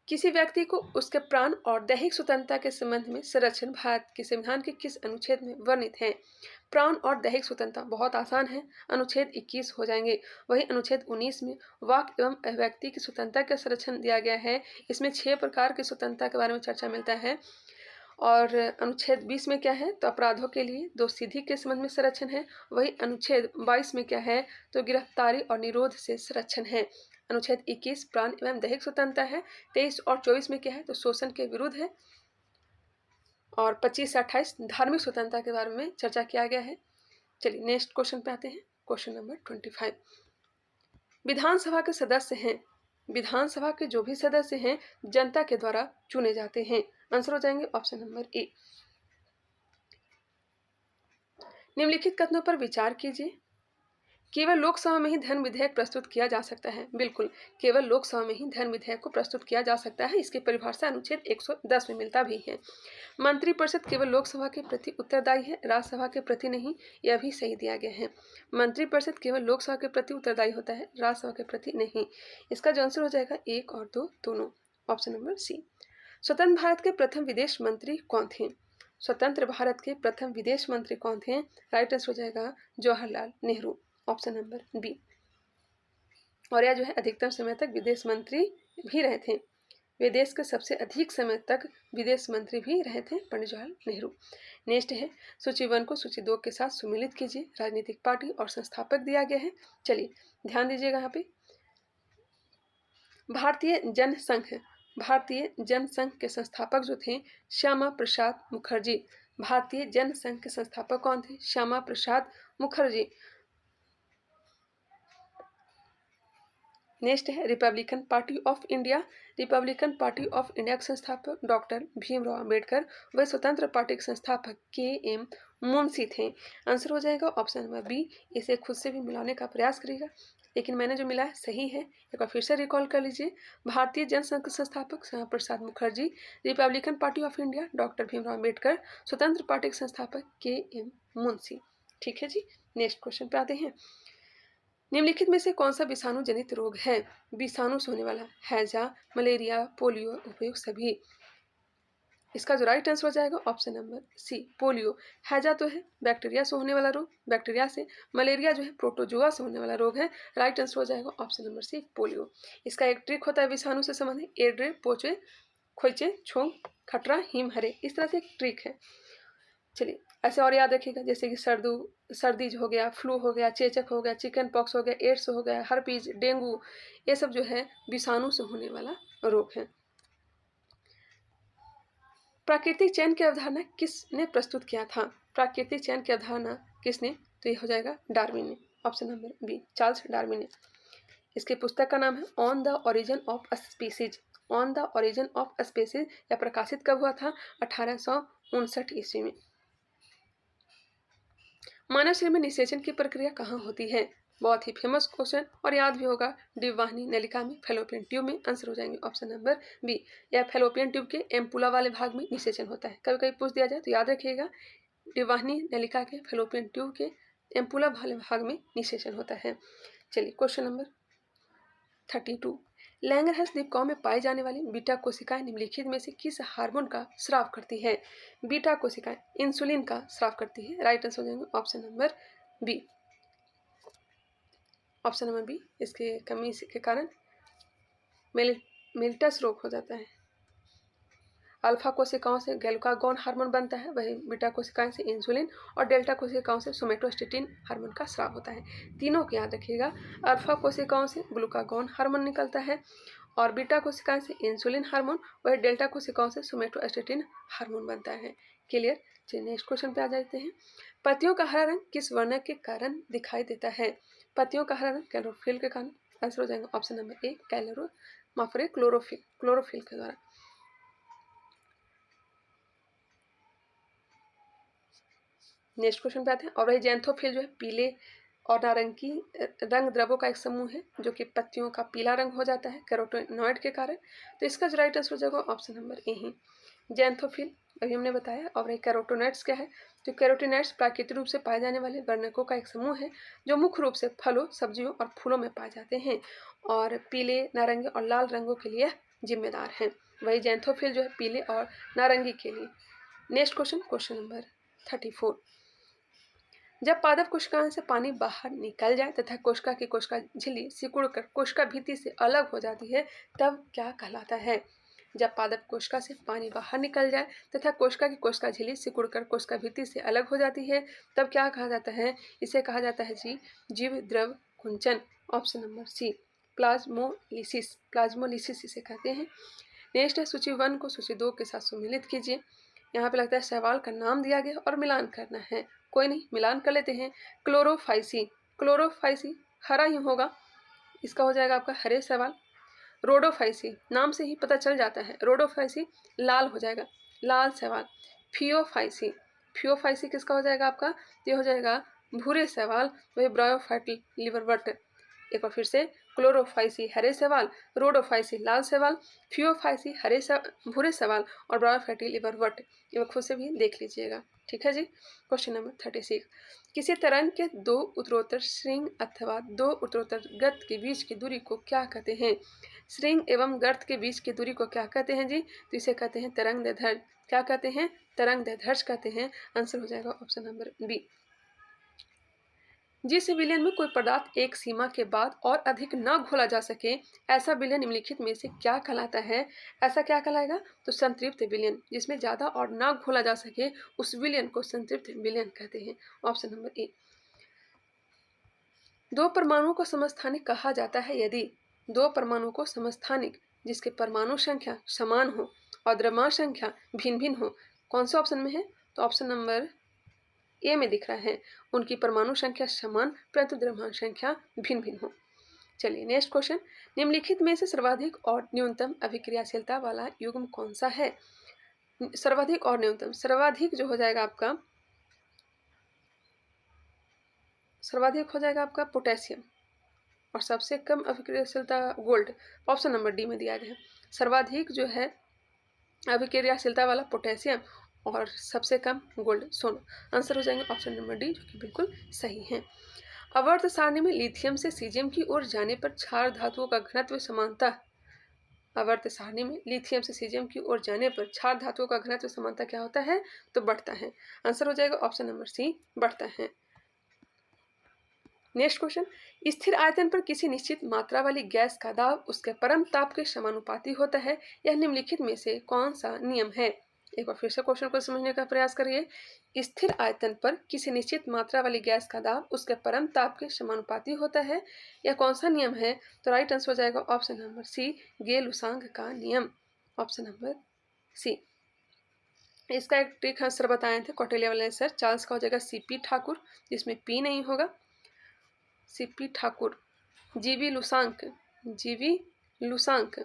किसी व्यक्ति को उसके प्राण और दैहिक स्वतंत्रता के संबंध में संरक्षण भारत के संविधान के किस अनुच्छेद में वर्णित है? प्राण और दैहिक स्वतंत्रता बहुत आसान है, अनुच्छेद 21 हो जाएंगे। वही अनुच्छेद 19 में वाक एवं अभिव्यक्ति की स्वतंत्रता का संरक्षण दिया गया है, इसमें 6 प्रकार की स्वतंत्रता के बारे में चर्चा मिलता है। और अनुच्छेद 20 में क्या है? तो अपराधों के लिए दोषसिद्धि के संबंध में संरक्षण है। वही अनुच्छेद 22 में क्या है? तो गिरफ्तारी और निरोध से संरक्षण है। अनुच्छेद 21 प्राण एवं दैहिक स्वतंत्रता है। 23 और 24 में क्या है? तो शोषण के विरुद्ध है। और 25 से 28 धार्मिक स्वतंत्रता के बारे में चर्चा किया गया है। चलिए नेक्स्ट क्वेश्चन पे आते हैं। Question number 25। विधानसभा के सदस्य हैं, विधानसभा के जो भी सदस्य हैं जनता के द्वारा चुने जाते हैं। आंसर हो जाएंगे ऑप्शन नंबर ए। निम्नलिखित कथनों पर विचार कीजिए। केवल लोकसभा में ही धन विधेयक प्रस्तुत किया जा सकता है। बिल्कुल, केवल लोकसभा में ही धन विधेयक को प्रस्तुत किया जा सकता है। इसकी परिभाषा अनुच्छेद 110 में मिलता भी है। मंत्रिपरिषद केवल लोकसभा के प्रति उत्तरदायी है, राज्यसभा के प्रति नहीं, यह भी सही दिया गया है। मंत्रिपरिषद केवल लोकसभा के प्रति उत्तरदायी होता है, राज्यसभा के प्रति नहीं। इसका जो आंसर हो जाएगा 1 और 2 दोनों, ऑप्शन नंबर सी। स्वतंत्र भारत के प्रथम विदेश मंत्री कौन थे? स्वतंत्र भारत के प्रथम विदेश मंत्री कौन थे? राइट आंसर हो जाएगा Jawaharlal Nehru, option number B. और यह जो है अधिकतम समय तक विदेश मंत्री भी रहे थे। वे देश के सबसे अधिक समय तक विदेश मंत्री भी रहे थे, पंडित जवाहरलाल नेहरू। नेक्स्ट है सूची 1 को सूची 2 के साथ सुमिलित कीजिए। राजनीतिक पार्टी और संस्थापक दिया गया है। चलिए ध्यान दीजिएगा यहाँ पे। भारतीय जनसंघ के संस्थापक जो थे श्यामा प्रसाद मुखर्जी। भारतीय जनसंघ के संस्थापक कौन थे? श्यामा प्रसाद मुखर्जी। नेक्स्ट है Republican party of India. Republican party of India के संस्थापक डॉक्टर भीमराव अंबेडकर। वह स्वतंत्र पार्टी के संस्थापक के.एम. मुंशी थे। आंसर हो जाएगा ऑप्शन नंबर बी। इसे खुद से भी मिलाने का प्रयास करिएगा, लेकिन मैंने जो मिला है सही है। एक बार फिर से रिकॉल कर लीजिए। भारतीय जनसंघ के संस्थापक Shyama Prasad Mukherjee, Republican party of India doctor Bhimrao Ambedkar, Swatantra party के संस्थापक के.एम. मुंशी। ठीक है जी, नेक्स्ट क्वेश्चन पे आते हैं। निम्नलिखित में से कौन सा विषाणु जनित रोग है? विषाणु से होने वाला हैजा, मलेरिया, पोलियो, उपयुक्त सभी। इसका जो राइट आंसर हो जाएगा ऑप्शन नंबर सी, पोलियो। हैजा तो है बैक्टीरिया से होने वाला रोग, बैक्टीरिया से। मलेरिया जो है प्रोटोजोआ से होने वाला रोग है। राइट आंसर हो जाएगा ऑप्शन नंबर सी, पोलियो। इसका एक ट्रिक होता है विषाणु से संबंधित, एड्रे, पोचे, खोइचे, छोंग, खटरा, हिम हरे, इस तरह से एक ट्रिक है। चलिए ऐसे और याद रखिएगा, जैसे कि सर्दी हो गया, फ्लू हो गया, चेचक हो गया, चिकन पॉक्स हो गया, एड्स हो गया, हर्पीज, डेंगू, ये सब जो है विषाणु से होने वाला रोग है। प्राकृतिक चयन की अवधारणा किसने प्रस्तुत किया था? प्राकृतिक चयन की अवधारणा किसने? तो ये हो जाएगा डार्विन ने, option number B, Charles Darwin ने। इसकी पुस्तक का नाम है on the origin of species. On the origin of species. यह प्रकाशित कब हुआ था? 1859 ईस्वी में। मानव शरीर में निषेचन की प्रक्रिया कहाँ होती है? बहुत ही फेमस क्वेश्चन और याद भी होगा, डिवाहिनी नलिका में, फैलोपियन ट्यूब में। आंसर हो जाएंगे ऑप्शन नंबर बी। यह फैलोपियन ट्यूब के एम्पुला वाले भाग में निषेचन होता है। कभी कभी पूछ दिया जाए तो याद रखिएगा, डिवाहिनी नलिका के फैलोपियन ट्यूब के एम्पुला वाले भाग में निषेचन होता है। चलिए क्वेश्चन नंबर 32। लैंगरहर्स द्वीपकॉम में पाई जाने वाली बीटा कोशिकाएं निम्नलिखित में से किस हार्मोन का स्राव करती है? बीटा कोशिकाएं इंसुलिन का स्राव करती है। राइट आंसर हो जाएंगे option number B, option number B. इसके कमी के कारण मेलिटस रोग हो जाता है। अल्फा कोशिकाओं से ग्लूकागॉन हार्मोन बनता है, वही बीटा कोशिकाएं से इंसुलिन, और डेल्टा कोशिकाओं से सोमेटोस्टेटिन हार्मोन का स्राव होता है। तीनों को याद रखिएगा, अल्फा कोशिकाओं से ग्लूकागॉन हार्मोन निकलता है और बीटा कोशिकाएं से इंसुलिन हार्मोन, वही डेल्टा कोशिकाओं से सोमेटोस्टेटिन हार्मोन बनता है। क्लियर? चलिए नेक्स्ट क्वेश्चन पे आ जाते हैं। पत्तियों का हरा रंग किस वर्ण के कारण दिखाई देता है? पत्तियों का हरा रंग क्लोरोफिल के कारण। आंसर हो जाएगा ऑप्शन नंबर ए, क्लोरोफिल के द्वारा। नेक्स्ट क्वेश्चन पे आते हैं। और वही जैंथोफिल जो है पीले और नारंगी रंग द्रवों का एक समूह है जो कि पत्तियों का पीला रंग हो जाता है कैरोटीनॉइड के कारण। तो इसका जो राइट आंसर हो जाएगा ऑप्शन नंबर ए ही, जैंथोफिल अभी हमने बताया। और कैरोटीनॉइड्स क्या है? तो कैरोटीनॉइड्स प्राकृतिक रूप से पाए जाने वाले वर्णकों का एक समूह है जो मुख्य रूप से फलों, सब्जियों और फूलों में पाए जाते हैं और पीले, नारंगी और लाल रंगों के लिए जिम्मेदार हैं। वही जैंथोफिल जो है पीले और नारंगी के लिए। Next question number 34। जब पादप कोशिकाओं से पानी बाहर निकल जाए तथा कोशिका की कोशिका झिल्ली सिकुड़कर कोशिका भित्ति से अलग हो जाती है तब क्या कहलाता है? जब पादप कोशिका से पानी बाहर निकल जाए तथा कोशिका की कोशिका झिल्ली सिकुड़कर कोशिका भित्ति से अलग हो जाती है तब क्या कहा जाता है? इसे कहा जाता है जी जीव द्रव कुंचन। Option number C, plasmolysis. Plasmolysis इसे कहते हैं। नेक्स्ट है सूची 1 को सूची 2 के साथ सम्मिलित कीजिए। यहाँ पे लगता है सवाल का नाम दिया गया और मिलान करना है। कोई नहीं, मिलान कर लेते हैं। क्लोरोफाइसी, क्लोरोफाइसी हरा ही होगा, इसका हो जाएगा आपका हरे सवाल। रोडोफाइसी, नाम से ही पता चल जाता है, रोडोफाइसी लाल हो जाएगा, लाल सवाल। फियोफाइसी, फियोफाइसी किसका हो जाएगा आपका? ये हो जाएगा भूरे सवाल, वही ब्रायोफाइट लिवरवर्ट। एक बार फिर से, क्लोरोफाइसी हरे सवाल, रोडोफाइसी लाल सवाल, फियोफाइसी भूरे सवाल और ब्रायोफाइटी लिवरवर्ट। ये खुद से भी देख लीजिएगा, ठीक है जी। Question number 36। किसी तरंग के दो उत्तरोत्तर श्रृंग अथवा दो उत्तरोत्तर गर्त के बीच की दूरी को क्या कहते हैं? श्रृंग एवं गर्त के बीच की दूरी को क्या कहते हैं जी? तो इसे कहते हैं तरंग दैर्ध्य। क्या कहते हैं? तरंग दैर्ध्य कहते हैं। आंसर हो जाएगा ऑप्शन नंबर बी। जिस विलयन में कोई पदार्थ एक सीमा के बाद और अधिक न घोला जा सके ऐसा विलयन निम्नलिखित में से क्या कहलाता है? ऐसा क्या कहलाएगा? तो संतृप्त विलयन, जिसमें ज्यादा और न घोला जा सके उस विलयन को संतृप्त विलयन कहते हैं। ऑप्शन नंबर ए। दो परमाणुओं को समस्थानिक कहा जाता है यदि दो परमाणुओं को समस्थानिक जिसके परमाणु संख्या समान हो और द्रव्यमान संख्या भिन्न भिन्न हो। कौन से ऑप्शन में है? तो ऑप्शन नंबर ए में दिख रहा है, उनकी परमाणु संख्या समान परंतु द्रव्यमान संख्या भिन्न भिन्न हो। चलिए नेक्स्ट क्वेश्चन। निम्नलिखित में से सर्वाधिक और न्यूनतम अभिक्रियाशीलता वाला युग्म कौन सा है? सर्वाधिक और न्यूनतम, सर्वाधिक जो हो जाएगा आपका, सर्वाधिक हो जाएगा आपका पोटेशियम और सबसे कम अभिक्रियाशीलता गोल्ड। ऑप्शन नंबर डी में दिया गया है। सर्वाधिक जो है अभिक्रियाशीलता वाला पोटेशियम और सबसे कम गोल्ड, सोना। आंसर हो जाएंगे ऑप्शन नंबर डी, जो कि बिल्कुल सही है। आवर्त सारणी में लिथियम से सीजियम की ओर जाने पर क्षार धातुओं का घनत्व समानता, आवर्त सारणी में लिथियम से सीजियम की ओर जाने पर क्षार धातुओं का घनत्व समानता क्या होता है? तो बढ़ता है। आंसर हो जाएगा ऑप्शन नंबर सी, बढ़ता है। Next question. स्थिर आयतन पर किसी निश्चित मात्रा वाली गैस का दाब उसके परम ताप के समानुपाती होता है। यह निम्नलिखित में से कौन सा नियम है? एक बार फिर से क्वेश्चन को समझने का प्रयास करिए। स्थिर आयतन पर किसी निश्चित मात्रा वाली गैस का दाब उसके परम ताप के समानुपाती होता है, यह कौन सा नियम है? तो राइट आंसर हो जाएगा ऑप्शन नंबर सी, गे-लुसांग का नियम। Option number C. इसका एक ट्रिक आंसर बताए थे कौटिल्य वाले सर, चार्ल्स का हो जाएगा सीपी ठाकुर, जिसमें पी नहीं होगा, सीपी ठाकुर। जीवी लुसांक, जीवी लुसांक।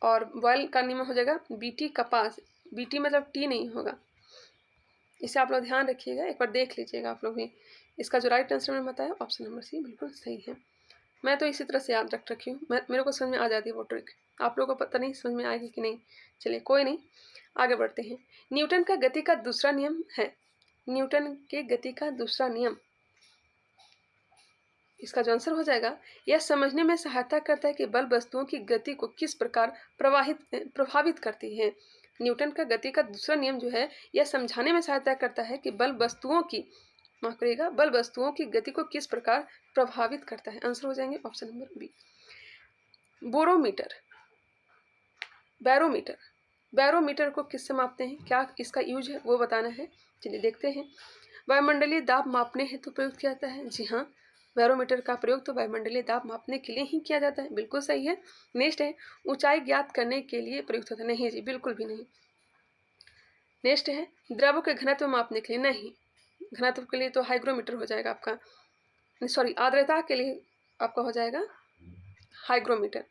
और बॉयल करने में हो जाएगा बीटी कपास, बीटी मतलब टी नहीं होगा, इसे आप लोग ध्यान रखिएगा, एक बार देख लीजिएगा आप लोग भी। इसका जो राइट आंसर मैंने बताया ऑप्शन नंबर सी बिल्कुल सही है। मैं तो इसी तरह से याद रख रखी हूँ, मेरे को समझ में आ जाती है वो ट्रिक, आप लोगों को पता नहीं समझ में आएगी कि नहीं। चलिए कोई नहीं, आगे बढ़ते हैं। न्यूटन का गति का दूसरा नियम है, न्यूटन के गति का दूसरा नियम, इसका जो आंसर हो जाएगा, यह समझने में सहायता करता है कि बल वस्तुओं की गति को किस प्रकार प्रभावित करती है। न्यूटन का गति का दूसरा नियम जो है यह समझाने में सहायता करता है कि बल वस्तुओं की, माफ करिएगा, बल वस्तुओं की गति को किस प्रकार प्रभावित करता है। आंसर हो जाएंगे option number B. Barometer, barometer, barometer को किससे मापते हैं, क्या इसका यूज है वो बताना है। चलिए देखते हैं। वायुमंडलीय दाब मापने हेतु प्रयुक्त किया जाता है। जी हाँ, बैरोमीटर का प्रयोग तो वायुमंडलीय दाब मापने के लिए ही किया जाता है, बिल्कुल सही है। नेक्स्ट है ऊंचाई ज्ञात करने के लिए प्रयुक्त होता है। नहीं जी, बिल्कुल भी नहीं। नेक्स्ट है द्रव के घनत्व मापने के लिए, नहीं, घनत्व के लिए तो हाइग्रोमीटर हो जाएगा आपका, सॉरी आर्द्रता के लिए आपका हो जाएगा हाइग्रोमीटर।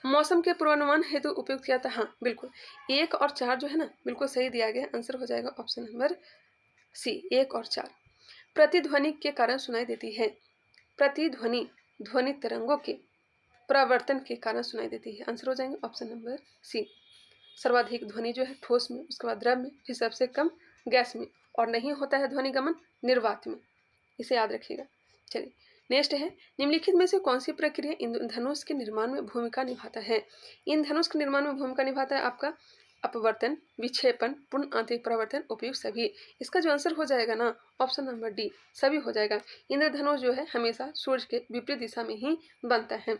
मौसम के पूर्वानुमान हेतु उपयोग किया था, हाँ बिल्कुल, 1 और 4 जो है ना बिल्कुल सही दिया गया। आंसर हो जाएगा ऑप्शन नंबर सी 1 और 4 प्रतिध्वनि के कारण सुनाई देती है। प्रतिध्वनि ध्वनि तरंगों के प्रवर्तन के कारण सुनाई देती है। आंसर हो जाएंगे ऑप्शन नंबर सी। सर्वाधिक ध्वनि जो है ठोस में, उसके बाद द्रव में, फिर सबसे कम गैस में, और नहीं होता है ध्वनि गमन निर्वात में। इसे याद रखिएगा। चलिए नेक्स्ट है, निम्नलिखित में से कौन सी प्रक्रिया इंद्रधनुष के निर्माण में भूमिका निभाता है। इंद्रधनुष के निर्माण में भूमिका निभाता है आपका अपवर्तन, विक्षेपण, पूर्ण आंतरिक परावर्तन, उपयुक्त सभी। इसका जो आंसर हो जाएगा ना ऑप्शन नंबर डी, सभी हो जाएगा। इंद्रधनुष जो है हमेशा सूर्य के विपरीत दिशा में ही बनता है।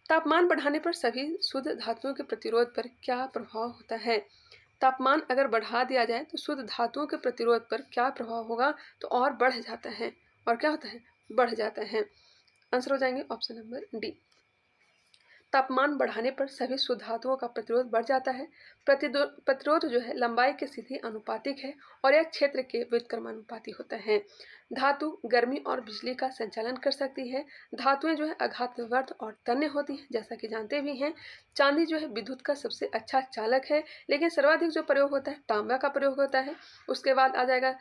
तापमान बढ़ाने पर सभी शुद्ध धातुओं के प्रतिरोध पर क्या प्रभाव होता है। तापमान अगर बढ़ा दिया जाए तो शुद्ध धातुओं के प्रतिरोध पर क्या प्रभाव होगा, तो और बढ़ जाता है। और क्या होता है, बढ़ जाता है। आंसर हो जाएंगे ऑप्शन नंबर डी। तापमान बढ़ाने पर सभी शुद्ध धातुओं का प्रतिरोध बढ़ जाता है। प्रतिरोध जो है लंबाई के सीधे अनुपातिक है और यह क्षेत्र के व्युत्क्रमानुपाती होता है। धातु गर्मी और बिजली का संचालन कर सकती है। धातुएं जो है आघातवर्ध और तन्य होती है, जैसा कि जानते भी हैं। चांदी जो है विद्युत का सबसे अच्छा चालक है, लेकिन सर्वाधिक जो प्रयोग होता है तांबा का प्रयोग होता है। उसके बाद आ जाएगा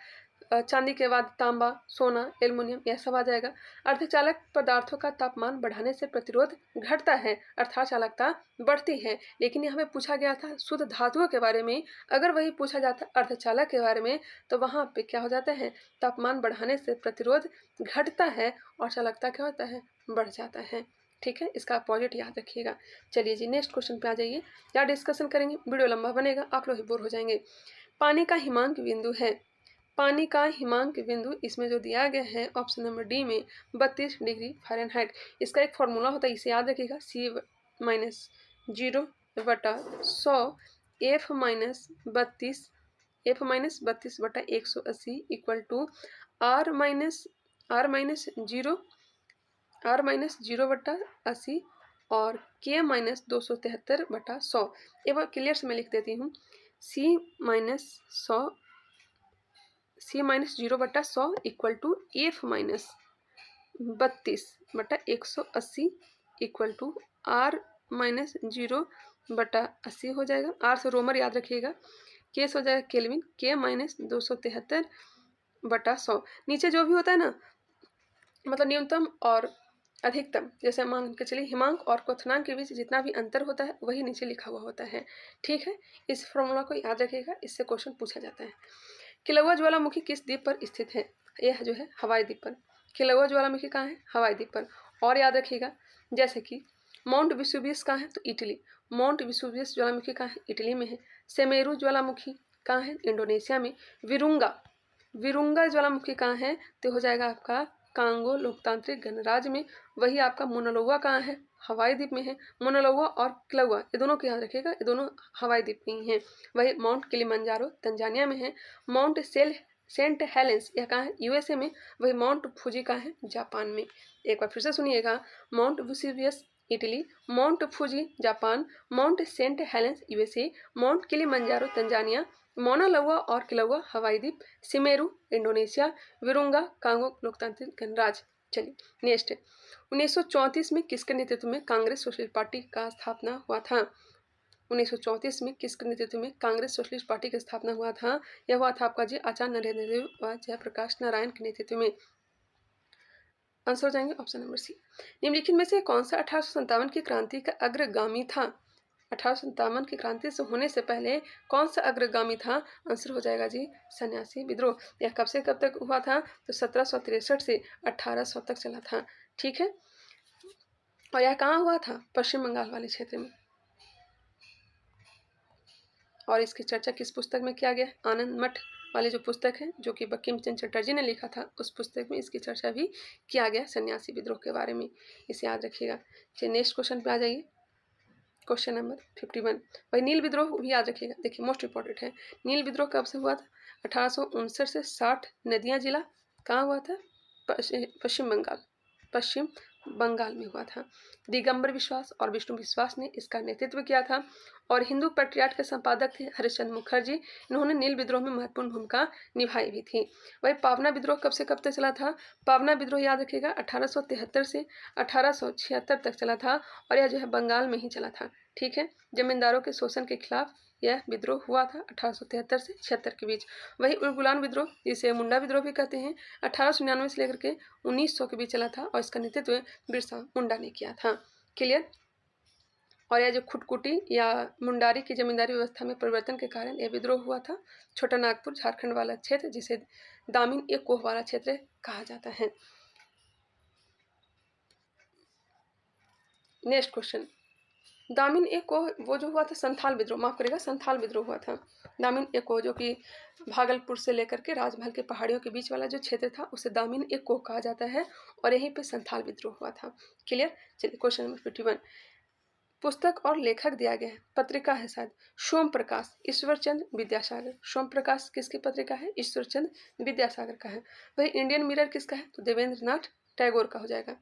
चांदी के बाद तांबा, सोना, एल्युमिनियम, यह सब आ जाएगा। अर्धचालक पदार्थों का तापमान बढ़ाने से प्रतिरोध घटता है, अर्थात चालकता बढ़ती है। लेकिन यहाँ पे पूछा गया था शुद्ध धातुओं के बारे में, अगर वही पूछा जाता अर्धचालक के बारे में तो वहाँ पे क्या हो जाता है, तापमान बढ़ाने से प्रतिरोध घटता है और चालकता क्या होता है, बढ़ जाता है। ठीक है, इसका अपोजिट याद रखिएगा। चलिए जी नेक्स्ट क्वेश्चन पे आ जाइए। क्या डिस्कशन करेंगे, वीडियो लंबा बनेगा, आप लोग बोर हो जाएंगे। पानी का हिमांक बिंदु है। पानी का हिमांक बिंदु इसमें जो दिया गया है ऑप्शन नंबर डी में 32 डिग्री फ़ारेनहाइट। इसका एक फॉर्मूला होता है, इसे याद रखिएगा। C-0/100 F-32/180 equal to R-0/80 और K-273/100। एक बार क्लियर से मैं लिख देती हूँ। C-0/100 equal to F-32/180 equal to R-0/80 हो जाएगा। R से रोमर याद रखिएगा। K से हो जाएगा केल्विन, K-273/100। नीचे जो भी होता है ना, मतलब न्यूनतम और अधिकतम, जैसे मान के चलिए हिमांक और क्वथनांक के बीच जितना भी अंतर होता है वही नीचे लिखा हुआ होता है। ठीक है, इस फॉर्मूला को याद रखिएगा, इससे क्वेश्चन पूछा जाता है। किलौआ ज्वालामुखी किस द्वीप पर स्थित है। यह जो है हवाई द्वीप पर। किलौआ ज्वालामुखी कहाँ है, हवाई द्वीप पर। और याद रखिएगा, जैसे कि माउंट विसुवियस कहाँ है, तो इटली। माउंट विसुवियस ज्वालामुखी कहाँ है, इटली में है। सेमेरू ज्वालामुखी कहाँ है, इंडोनेशिया में। विरुंगा ज्वालामुखी कहाँ है, तो हो जाएगा आपका कांगो लोकतांत्रिक गणराज्य में। वही आपका मोनालोवा कहाँ है, हवाई द्वीप में है। मोनालोवा और किलौआ ये दोनों को याद रखिएगा, ये दोनों हवाई द्वीप में ही हैं। वही माउंट किलिमंजारो तंजानिया में है। माउंट सेंट हेलेंस यह कहाँ है, यूएसए में। वही माउंट फूजी कहाँ है, जापान में। एक बार फिर से सुनिएगा, mount Vesuvius Italy, mount Fuji Japan, mount Saint Helens USA, mount Kilimanjaro Tanzania, Mauna Loa और किलौआ हवाई द्वीप, सिमेरू इंडोनेशिया, विरुंगा कांगो लोकतांत्रिक गणराज्य। चलिए नेक्स्ट, 1934 में किसके नेतृत्व में कांग्रेस सोशलिस्ट पार्टी का स्थापना हुआ था। 1934 में किसके नेतृत्व में कांग्रेस सोशलिस्ट पार्टी की स्थापना हुआ था। यह हुआ था आपका जी आचार्य नरेंद्र देव व जयप्रकाश नारायण के नेतृत्व में। आंसर हो जाएंगे ऑप्शन नंबर सी। निम्नलिखित में से कौन सा 1857 की क्रांति का अग्रगामी था। 1857 की क्रांति से होने से पहले कौन सा अग्रगामी था। आंसर हो जाएगा जी सन्यासी विद्रोह। यह कब से कब तक हुआ था, तो 1763 से 1800 तक चला था। ठीक है, और यह कहाँ हुआ था, पश्चिम बंगाल वाले क्षेत्र में। और इसकी चर्चा किस पुस्तक में किया गया, आनंद मठ वाली जो पुस्तक है जो कि बंकिम चंद्र चटर्जी ने लिखा था, उस पुस्तक में इसकी चर्चा भी किया गया सन्यासी विद्रोह के बारे में। इसे याद रखिएगा। चलिए नेक्स्ट क्वेश्चन पे आ जाइए, क्वेश्चन नंबर 51। भाई नील विद्रोह भी याद रखिएगा, देखिए मोस्ट इंपॉर्टेंट है। नील विद्रोह कब से हुआ था, 1859 से 60 नदियाँ जिला कहाँ हुआ था, पश्चिम बंगाल में हुआ था। दिगंबर विश्वास और विष्णु विश्वास ने इसका नेतृत्व किया था और हिंदू पेट्रियाट के संपादक थे हरिश्चंद्र मुखर्जी। इन्होंने नील विद्रोह में महत्वपूर्ण भूमिका निभाई भी थी। वही पावना विद्रोह कब से कब तक चला था? पावना विद्रोह याद रखिएगा 1873 से 1876 तक चला था और यह जो है बंगाल में ही चला था। ठीक है, जमींदारों के शोषण के खिलाफ यह विद्रोह हुआ था 1873 से 76 के बीच। वही उलगुलान विद्रोह, जिसे मुंडा विद्रोह भी कहते हैं, 1899 से लेकर के 1900 के बीच चला था और इसका नेतृत्व बिरसा मुंडा ने किया था। क्लियर? और यह जो खुटकुटी या मुंडारी की जमींदारी व्यवस्था में परिवर्तन के कारण यह विद्रोह हुआ था। छोटा नागपुर झारखंड वाला क्षेत्र, जिसे दामिन ए कोह वाला क्षेत्र कहा जाता है। नेक्स्ट क्वेश्चन, दामिन ए कोह वो जो हुआ था संथाल विद्रोह, माफ करेगा संथाल विद्रोह हुआ था। दामिन ए कोह जो कि भागलपुर से लेकर के राजमहल के पहाड़ियों के बीच वाला जो क्षेत्र था उसे दामिन ए कोह कहा जाता है और यहीं पे संथाल विद्रोह हुआ था। क्लियर? चलिए क्वेश्चन नंबर 51, पुस्तक और लेखक दिया गया है, पत्रिका है शायद सोम प्रकाश ईश्वरचंद विद्यासागर। सोम प्रकाश किसकी पत्रिका है? ईश्वरचंद विद्यासागर का है। वही इंडियन मिरर किसका है? तो देवेंद्र नाथ टैगोर का हो जाएगा।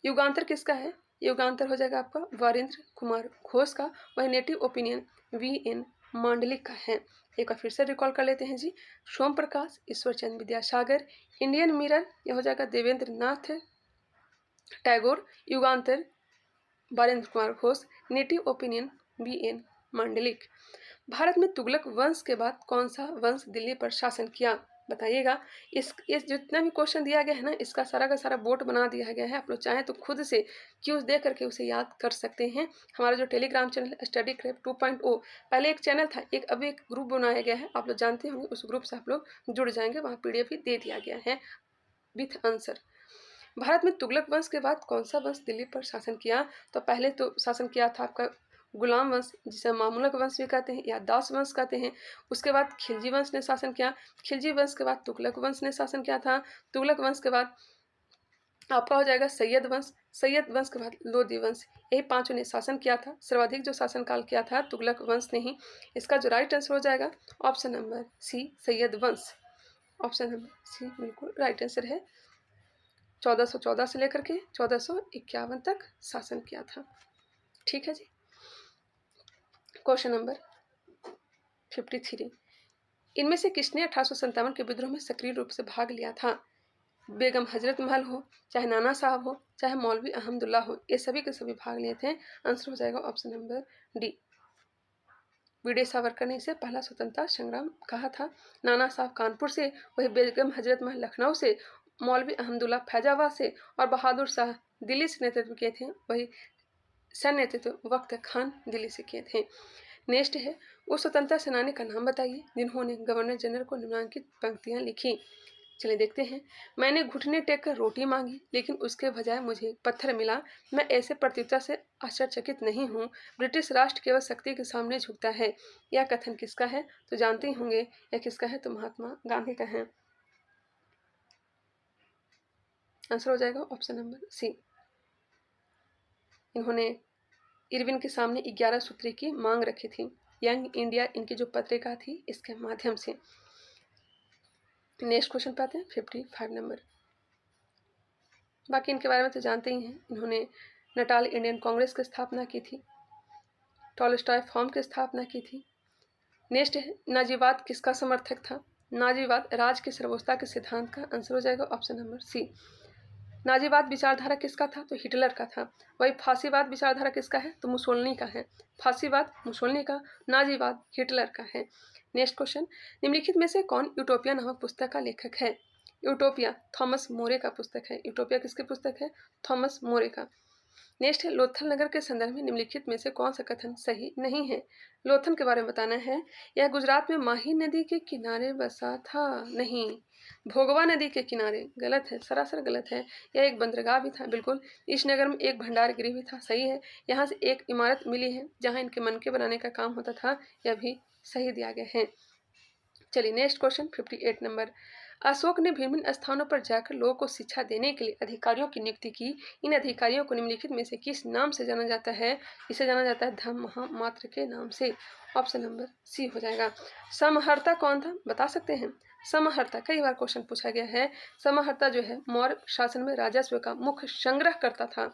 युगांतर किसका है? युगांतर हो जाएगा आपका वीरेंद्र कुमार घोष का। वही नेटिव ओपिनियन VN मांडलिक का है। एक बार फिर से रिकॉल कर लेते हैं जी, सोम प्रकाश ईश्वरचंद विद्यासागर, इंडियन मिरर यह हो जाएगा Devendra Nath Tagore, Yugantar Virendra Kumar Ghosh, native opinion VN Mandlik. Bharat में तुगलक वंश के बाद कौन सा वंश दिल्ली पर शासन किया? बताइएगा। इस जितना भी क्वेश्चन दिया गया है ना, इसका सारा का सारा बोर्ड बना दिया गया है। आप लोग चाहें तो खुद से क्यूज दे करके उसे याद कर सकते हैं। हमारा जो टेलीग्राम चैनल है स्टडी क्रैप 2.0, पहले एक चैनल था, एक अभी एक ग्रुप बनाया गया है, आप लोग जानते होंगे। उस ग्रुप से आप लोग जुड़ जाएंगे, वहाँ PDF भी दे दिया गया है विथ आंसर। भारत में तुगलक वंश के बाद कौन सा वंश दिल्ली पर शासन किया? तो पहले तो शासन किया था आपका गुलाम वंश, जिसे मामूलक वंश भी कहते हैं या दास वंश कहते हैं। उसके बाद खिलजी वंश ने शासन किया। खिलजी वंश के बाद तुगलक वंश ने शासन किया था। तुगलक वंश के बाद आपका हो जाएगा सैयद वंश। सैयद वंश के बाद लोधी वंश। यही पांचों ने शासन किया था। सर्वाधिक जो शासनकाल किया था तुगलक वंश ने ही। इसका जो राइट आंसर हो जाएगा ऑप्शन नंबर सी, सैयद वंश। ऑप्शन नंबर सी बिल्कुल राइट आंसर है। 1414 से लेकर के 1451 तक शासन किया था। ठीक है जी। क्वेश्चन नंबर 53, इनमें से किसने 1857 के विद्रोह में सक्रिय रूप से भाग लिया था? बेगम हजरत महल हो, चाहे नाना साहब हो, चाहे मौलवी अहमदुल्ला हो, ये सभी के सभी भाग लिए थे। आंसर हो जाएगा option number D. Veer Savarkar ने इसे पहला स्वतंत्रता संग्राम कहा था। नाना साहब कानपुर से, वही बेगम हजरत महल लखनऊ से, मौलवी अहमदुल्ला फैजाबाद से और बहादुर शाह दिल्ली से नेतृत्व किए थे। वही सैन्य नेतृत्व वक्त खान दिल्ली से किए थे। नेक्स्ट है, उस स्वतंत्रता सेनानी का नाम बताइए जिन्होंने गवर्नर जनरल को निम्नलिखित पंक्तियां लिखी। चलिए देखते हैं। मैंने घुटने टेक कर रोटी मांगी, लेकिन उसके बजाय मुझे पत्थर मिला। मैं ऐसे प्रत्युत्तर से आश्चर्यचकित नहीं हूँ। ब्रिटिश राष्ट्र केवल शक्ति के सामने झुकता है। यह कथन किसका है? तो जानते होंगे यह किसका है, तो महात्मा गांधी का है। आंसर हो जाएगा ऑप्शन नंबर सी। इन्होंने इरविन के सामने 11 सूत्री की मांग रखी थी। यंग इंडिया इनकी जो पत्रिका थी, इसके माध्यम से। नेक्स्ट क्वेश्चन पे आते हैं 55 नंबर। बाकी इनके बारे में तो जानते ही हैं। इन्होंने नटाल इंडियन कांग्रेस की स्थापना की थी। टॉलस्टॉय फॉर्म की स्थापना की थी। नेक्स्ट है, नाजीवाद किसका समर्थक था? नाजीवाद राज की सर्वोच्चता के सिद्धांत का। आंसर हो जाएगा ऑप्शन नंबर सी। नाजीवाद विचारधारा किसका था? तो हिटलर का था। वही फांसीवाद विचारधारा किसका है? तो मुसोलिनी का है। फांसीवाद मुसोलिनी का, नाजीवाद हिटलर का है। नेक्स्ट क्वेश्चन, निम्नलिखित में से कौन यूटोपिया नामक पुस्तक का लेखक है? यूटोपिया थॉमस मोरे का पुस्तक है। यूटोपिया किसकी पुस्तक है? थॉमस मोरे का। नेक्स्ट है, लोथल नगर के संदर्भ में निम्नलिखित में से कौन सा कथन सही नहीं है? लोथल के बारे में बताना है। यह गुजरात में माही नदी के किनारे बसा था। नहीं, भोगवा नदी के किनारे। गलत है, सरासर गलत है। यह एक बंदरगाह भी था। बिल्कुल। इस नगर में एक भंडार गृह भी था। सही है। यहाँ से एक इमारत मिली है जहाँ इनके मनके बनाने का काम होता था। यह भी सही दिया गया है। चलिए नेक्स्ट क्वेश्चन 58 नंबर। अशोक ने भिन्न भिन्न स्थानों पर जाकर लोगों को शिक्षा देने के लिए अधिकारियों की नियुक्ति की। इन अधिकारियों को निम्नलिखित में से किस नाम से जाना जाता है? इसे जाना जाता है धम्म महामात्र के नाम से। ऑप्शन नंबर सी हो जाएगा। समहर्ता कौन था, बता सकते हैं? समहर्ता कई बार क्वेश्चन पूछा गया है। समहर्ता जो है मौर्य शासन में राजस्व का मुख्य संग्रह करता था।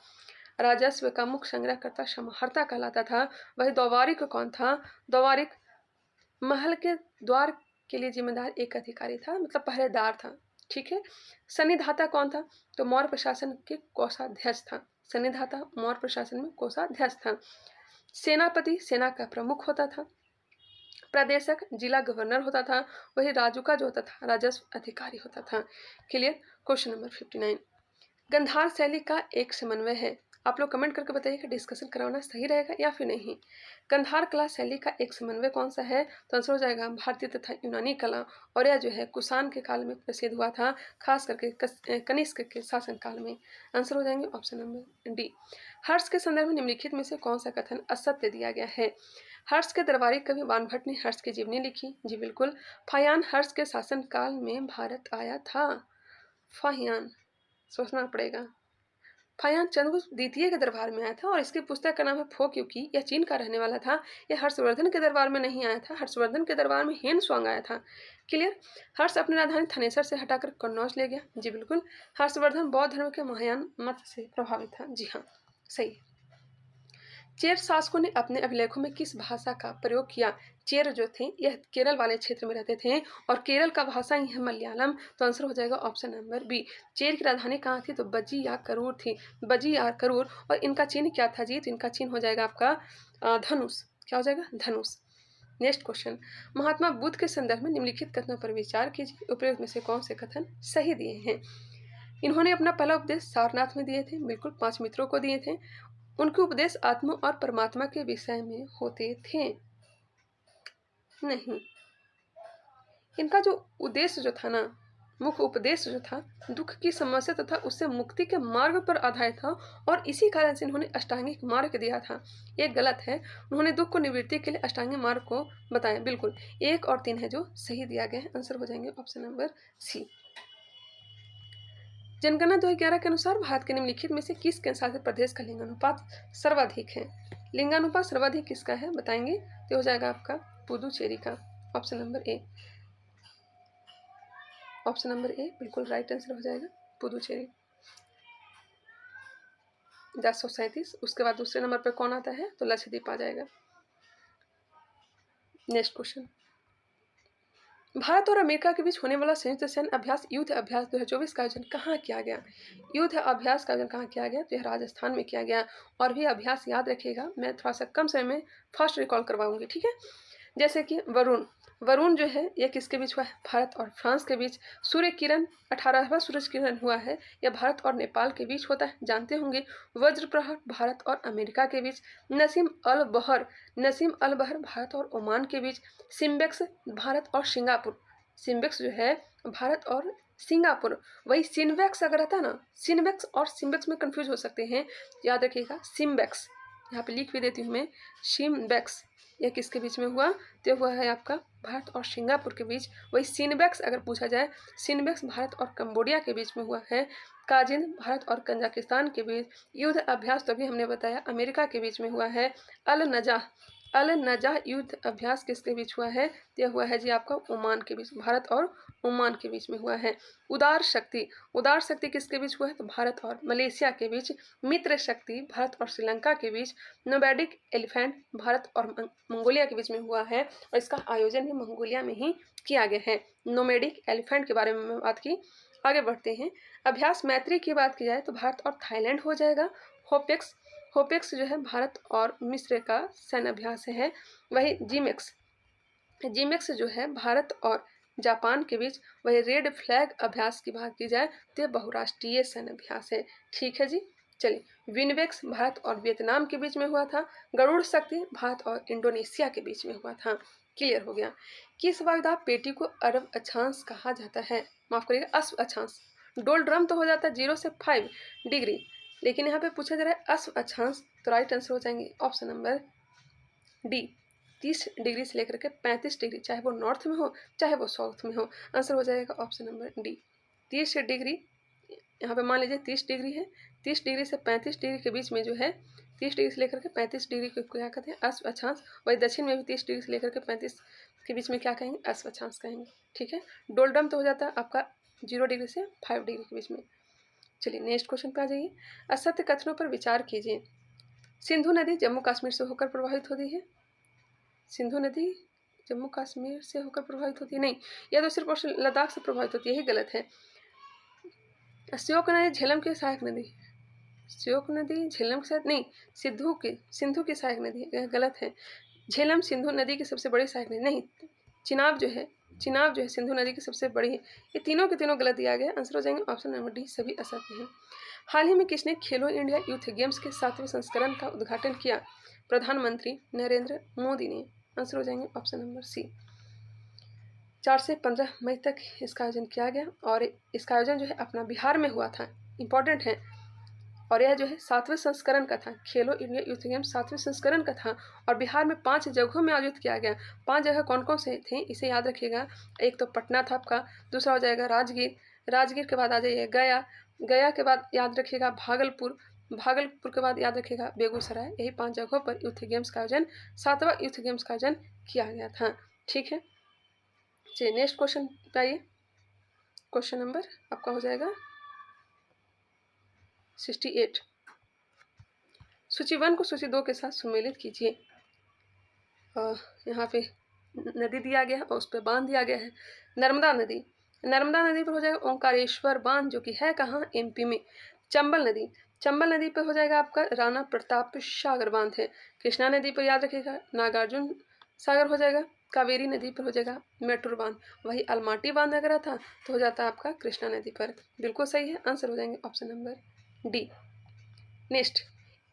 राजस्व का मुख्य संग्रहकर्ता समाहर्ता कहलाता था। वही द्वारिक कौन था? द्वारिक महल के द्वार के लिए जिम्मेदार एक अधिकारी था, मतलब पहरेदार था। ठीक है। सन्निधाता कौन था? तो मौर्य प्रशासन के कोषाध्यक्ष था। सन्निधाता मौर्य प्रशासन में कोषाध्यक्ष था। सेनापति सेना का प्रमुख होता था। प्रदेशक जिला गवर्नर होता था। वही राजुका जो होता था राजस्व अधिकारी होता था। क्लियर। क्वेश्चन नंबर 59, गंधार शैली का एक समन्वय है। आप लोग कमेंट करके बताइए कि डिस्कशन करवाना सही रहेगा या फिर नहीं। गंधार कला शैली का एक समन्वय कौन सा है? तो आंसर हो जाएगा भारतीय तथा यूनानी कला, और यह जो है कुषाण के काल में प्रसिद्ध हुआ था, खास करके कनिष्क के शासन काल में। आंसर हो जाएंगे ऑप्शन नंबर डी। हर्ष के संदर्भ में निम्नलिखित में से कौन सा कथन असत्य दिया गया है? हर्ष के दरबारी कवि बाणभट्ट ने हर्ष की जीवनी लिखी। जी बिल्कुल। फाहियान हर्ष के शासन काल में भारत आया था। फाहियान, सोचना पड़ेगा। फाहियान चंद्रगुप्त द्वितीय के दरबार में आया था, और इसकी पुस्तक का नाम है फो क्योंकि यह चीन का रहने वाला था। यह हर्षवर्धन के दरबार में नहीं आया था, हर्षवर्धन के दरबार में हेन स्वांग आया था। क्लियर। हर्ष अपनी राजधानी थनेसर से हटाकर कन्नौज ले गया। जी बिल्कुल। हर्षवर्धन बौद्ध धर्म के महायान मत से प्रभावित था। जी हाँ, सही। चेर शासकों ने अपने अभिलेखों में किस भाषा का प्रयोग किया? चेर जो थे यह केरल वाले क्षेत्र में रहते थे, और केरल का भाषा ही है मलयालम। तो आंसर हो जाएगा ऑप्शन नंबर बी। चेर की राजधानी कहाँ थी? तो बजी या करूर थी। बजी या करूर। और इनका चिन्ह क्या था जी? तो इनका चिन्ह हो जाएगा आपका धनुष। क्या हो जाएगा? धनुष। नेक्स्ट क्वेश्चन, महात्मा बुद्ध के संदर्भ में निम्नलिखित कथनों पर विचार कीजिए। उपरोक्त में से कौन से कथन सही दिए हैं? इन्होंने अपना पहला उपदेश सारनाथ में दिए थे। बिल्कुल। 5 मित्रों को दिए थे। उनके उपदेश आत्मा और परमात्मा के विषय में होते थे। नहीं, इनका जो उद्देश्य जो था ना, मुख्य उपदेश जो था, दुख की समस्या तथा उससे मुक्ति के मार्ग पर आधारित था, और इसी कारण से इन्होंने अष्टांगिक मार्ग दिया था। ये गलत है। उन्होंने दुख को निवृत्ति के लिए अष्टांगिक मार्ग को बताया। बिल्कुल। 1 और 3 है जो सही दिया गया है। आंसर हो जाएंगे ऑप्शन नंबर सी। जनगणना 2011 के अनुसार भारत के निम्नलिखित में से किस केंद्र शासित प्रदेश का लिंगानुपात सर्वाधिक है? लिंगानुपात सर्वाधिक किसका है बताएंगे? तो हो जाएगा आपका पुदुचेरी का। ऑप्शन नंबर ए। ऑप्शन नंबर ए बिल्कुल राइट आंसर हो जाएगा, पुदुचेरी। 1037। उसके बाद दूसरे नंबर पर कौन आता है? तो लक्षद्वीप आ जाएगा। नेक्स्ट क्वेश्चन, भारत और अमेरिका के बीच होने वाला संयुक्त सैन्य अभ्यास युद्ध अभ्यास 2024 का आयोजन कहाँ किया गया? युद्ध अभ्यास का आयोजन कहाँ किया गया? तो यह राजस्थान में किया गया। और भी अभ्यास याद रखिएगा, मैं थोड़ा सा कम समय में फास्ट रिकॉल करवाऊंगी। ठीक है। जैसे कि वरुण, वरुण जो है यह किसके बीच हुआ है? भारत और फ्रांस के बीच। सूर्य किरण 18वां सूरज किरण हुआ है, यह भारत और नेपाल के बीच होता है, जानते होंगे। वज्र प्रहार भारत और अमेरिका के बीच। नसीम अल बहर, नसीम अल बहर भारत और ओमान के बीच। सिम्बेक्स भारत और सिंगापुर, सिम्बेक्स जो है भारत और सिंगापुर। वही सिन्वेक्स अगर रहता ना, सिन्वेक्स और सिम्बेक्स में कंफ्यूज हो सकते हैं, याद रखिएगा सिम्बेक्स। यहाँ पे लिख भी देती हूँ मैं, सिम्बेक्स। यह किसके बीच में हुआ? तो हुआ है आपका भारत और सिंगापुर के बीच। वही सिनबेक्स अगर पूछा जाए, सिनबेक्स भारत और कंबोडिया के बीच में हुआ है। काजिन भारत और कजाकिस्तान के बीच। युद्ध अभ्यास तो भी हमने बताया अमेरिका के बीच में हुआ है। अल नजाह, अल नजाह युद्ध अभ्यास किसके बीच हुआ है? यह हुआ है जी आपका ओमान के बीच, भारत और ओमान के बीच में हुआ है। उदार शक्ति, उदार शक्ति किसके बीच हुआ है? तो भारत और मलेशिया के बीच। मित्र शक्ति भारत और श्रीलंका के बीच। नोमैडिक एलिफेंट भारत और मंगोलिया के बीच में हुआ है, और इसका आयोजन भी मंगोलिया में ही किया गया है। नोमैडिक एलिफेंट के बारे में बात की। आगे बढ़ते हैं। अभ्यास मैत्री की बात की जाए तो भारत और थाईलैंड हो जाएगा। होपेक्स, होपेक्स जो है भारत और मिस्र का सैन्य अभ्यास है। वही जीमेक्स, जीमेक्स जो है भारत और जापान के बीच। वही रेड फ्लैग अभ्यास की बात की जाए तो बहुराष्ट्रीय सैन्य अभ्यास है। ठीक है जी। चलिए, विनवेक्स भारत और वियतनाम के बीच में हुआ था। गरुड़ शक्ति भारत और इंडोनेशिया के बीच में हुआ था। क्लियर हो गया। किस वायुदाब पेटी को अरब अक्षांश कहा जाता है? माफ करिएगा, अश्व अक्षांश। डोल ड्रम तो हो जाता है 0 से 5 डिग्री, लेकिन यहाँ पे पूछा जा रहा है अश्व अक्षांश, तो राइट आंसर हो जाएंगे ऑप्शन नंबर डी। 30 डिग्री से लेकर के 35 डिग्री, चाहे वो नॉर्थ में हो चाहे वो साउथ में हो। आंसर हो जाएगा ऑप्शन नंबर डी। 30 डिग्री, यहाँ पे मान लीजिए 30 डिग्री है, 30 डिग्री से 35 डिग्री के बीच में जो है, 30 डिग्री से लेकर के 35 डिग्री को क्या कहते हैं? अश्व अक्षांश। वही दक्षिण में भी 30 डिग्री से लेकर के 35 के बीच में क्या कहेंगे? अश्व अक्षांश कहेंगे। ठीक है। डोलडम तो हो जाता है आपका 0 डिग्री से 5 डिग्री के बीच में। चलिए नेक्स्ट क्वेश्चन पे आ जाइए। असत्य कथनों पर विचार कीजिए। सिंधु नदी जम्मू कश्मीर से होकर प्रवाहित होती है। सिंधु नदी जम्मू कश्मीर से होकर प्रभावित होती है, नहीं, यह तो सिर्फ लद्दाख से प्रभावित होती है, यही गलत है। श्योक नदी झेलम की सहायक नदी, श्योक नदी झेलम के साथ नहीं, सिंधु की सहायक नदी है, यह गलत है। झेलम सिंधु नदी की सबसे बड़ी सहायक नदी नहीं, चिनाब जो है सिंधु नदी की सबसे बड़ी है। ये तीनों के तीनों गलत दिया गया, आंसर हो जाएंगे ऑप्शन नंबर डी, सभी असत्य हैं। हाल ही में किसने खेलो इंडिया यूथ गेम्स के 7वें संस्करण का उद्घाटन किया? प्रधानमंत्री नरेंद्र मोदी ने, आंसर हो जाएंगे ऑप्शन नंबर सी। 4 से 15 मई तक इसका आयोजन किया गया और इसका आयोजन जो है अपना बिहार में हुआ था, इम्पॉर्टेंट है। और यह जो है 7वें संस्करण का था, खेलो इंडिया यूथ गेम्स 7वें संस्करण का था और बिहार में 5 जगहों में आयोजित किया गया। 5 जगह कौन कौन से थे इसे याद रखिएगा। एक तो पटना था आपका, दूसरा हो जाएगा राजगीर के बाद आ जाइए गया के बाद याद रखिएगा भागलपुर के बाद याद रखिएगा बेगूसराय। यही 5 जगहों पर यूथ गेम्स का आयोजन 7वां यूथ गेम्स का आयोजन किया गया था। ठीक है, चलिए नेक्स्ट क्वेश्चन पे आइए। क्वेश्चन नंबर आपका हो जाएगा 68। सूची 1 को सूची 2 के साथ सम्मिलित कीजिए। यहाँ पे नदी दिया गया है और उस पर बांध दिया गया है, नर्मदा नदी पर हो जाएगा ओंकारेश्वर बांध, जो कि है कहाँ, एमपी में। चंबल नदी पर हो जाएगा आपका राणा प्रताप सागर बांध है। कृष्णा नदी पर याद रखिएगा नागार्जुन सागर हो जाएगा। कावेरी नदी पर हो जाएगा मेट्रो बांध। वही अलमाटी बांध अगर था तो हो जाता है आपका कृष्णा नदी पर। बिल्कुल सही है, आंसर हो जाएंगे option number D. Next,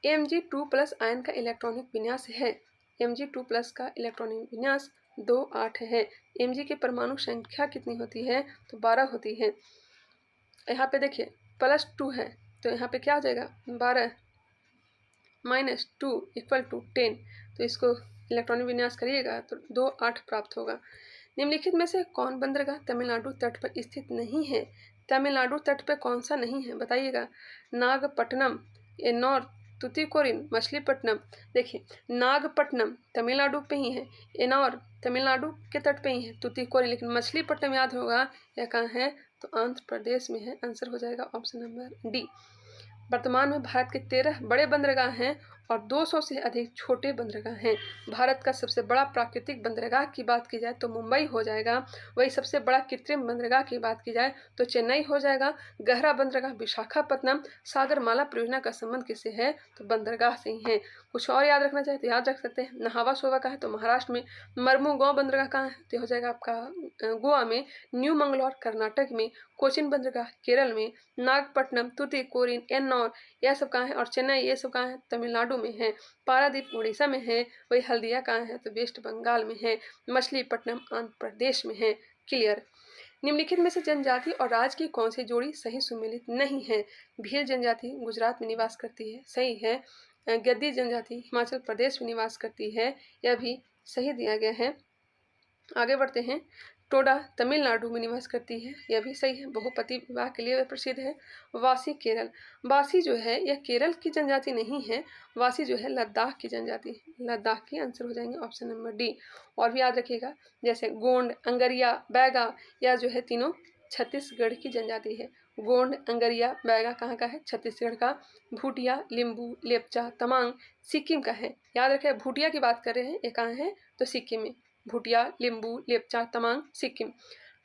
Mg2+ ion का इलेक्ट्रॉनिक विन्यास है। Mg2+ का इलेक्ट्रॉनिक विन्यास 2-8 है। Mg की परमाणु संख्या कितनी होती है, तो 12 होती है। यहाँ पे देखिए +2 है तो यहाँ पे क्या हो जाएगा 12 -2 = 10, तो इसको इलेक्ट्रॉनिक विन्यास करिएगा तो 2-8 प्राप्त होगा। निम्नलिखित में से कौन बंदरगाह तमिलनाडु तट पर स्थित नहीं है? तमिलनाडु तट पर कौन सा नहीं है बताइएगा। नागपट्टनम, एन्नौर, तुतीकोरिन, मछलीपट्टनम। देखिए नागपट्टनम तमिलनाडु पे ही है, एन्नौर तमिलनाडु के तट पे ही है, तुतीकोरिन, लेकिन मछलीपट्टनम याद होगा यह कहाँ है, तो आंध्र प्रदेश में है। आंसर हो जाएगा ऑप्शन नंबर डी। वर्तमान में भारत के 13 बड़े बंदरगाह हैं और 200 से अधिक छोटे बंदरगाह हैं। भारत का सबसे बड़ा प्राकृतिक बंदरगाह की बात की जाए तो मुंबई हो जाएगा। वही सबसे बड़ा कृत्रिम बंदरगाह की बात की जाए तो चेन्नई हो जाएगा। गहरा बंदरगाह विशाखापत्तनम। सागरमाला परियोजना का संबंध किससे है, तो बंदरगाह से ही है। कुछ और याद रखना चाहे तो याद रख सकते हैं। नहावा सोवा का है तो महाराष्ट्र में। मर्मुगांव बंदरगाह कहाँ है, तो हो जाएगा आपका गोवा में। न्यू मंगलौर कर्नाटक में। कोचिन बंदरगाह केरल में। नागपट्टनम, तुतीकोरिन, एन्नौर यह सब कहाँ है, और चेन्नई ये सब कहाँ है, तमिलनाडु में है। पारादीप उड़ीसा में है। वही हल्दिया कहाँ है, तो वेस्ट बंगाल में है। मछलीपट्टनम आंध्र प्रदेश में है। क्लियर। निम्नलिखित में से जनजाति और राज की कौन सी जोड़ी सही सुमेलित नहीं है? भील जनजाति गुजरात में निवास करती है, सही है। गद्दी जनजाति हिमाचल प्रदेश में निवास करती है, यह भी सही दिया गया है। आगे बढ़ते हैं। टोडा तमिलनाडु में निवास करती है, यह भी सही है। बहुपति विवाह के लिए प्रसिद्ध है। वासी केरल, वासी जो है यह केरल की जनजाति नहीं है, वासी जो है लद्दाख की जनजाति है। लद्दाख की आंसर हो जाएंगे ऑप्शन नंबर डी। और भी याद रखिएगा जैसे गोंड, अंगरिया, बैगा, यह जो है तीनों छत्तीसगढ़ की जनजाति है। गोंड, अंगरिया, बैगा कहाँ का है, छत्तीसगढ़ का। भूटिया, लिम्बू, लेपचा, तमांग सिक्किम का है। याद रखें भूटिया की बात कर रहे हैं, ये कहाँ है, तो सिक्किम में। भूटिया, लिम्बू, लेपचा, तमांग सिक्किम।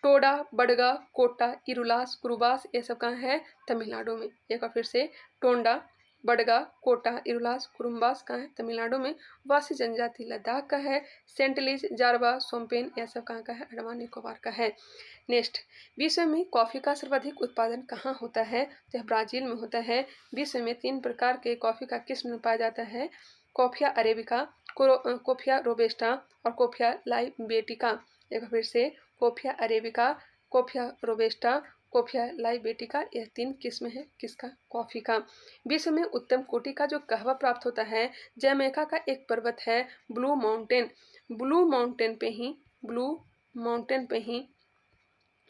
टोडा, बडगा, कोटा, इरुलास, कुरुबास ये सब कहाँ है, तमिलनाडु में। एक बार फिर से, टोंडा, बडगा, कोटा, इरुलास, कुरुम्बास कहाँ है, तमिलनाडु में। वासी जनजाति लद्दाख का है। सेंटलीज, जारवा, सोमपेन यह सब कहाँ का है, अंडमान निकोबार का है। नेक्स्ट, विश्व में कॉफ़ी का सर्वाधिक उत्पादन कहाँ होता है, तो यह ब्राज़ील में होता है। विश्व में 3 प्रकार के कॉफ़ी का किस्म पाया जाता है, कॉफिया अरेबिका, कोफिया रोबेस्टा और कोफिया लाइबेटिका। एक बार फिर से, कोफिया अरेबिका, कोफिया रोबेस्टा, कोफिया लाइबेटिका, यह 3 किस्म है किसका, कॉफ़ी का। विश्व में उत्तम कोटि का जो कहवा प्राप्त होता है, जमैका का एक पर्वत है ब्लू माउंटेन पे ही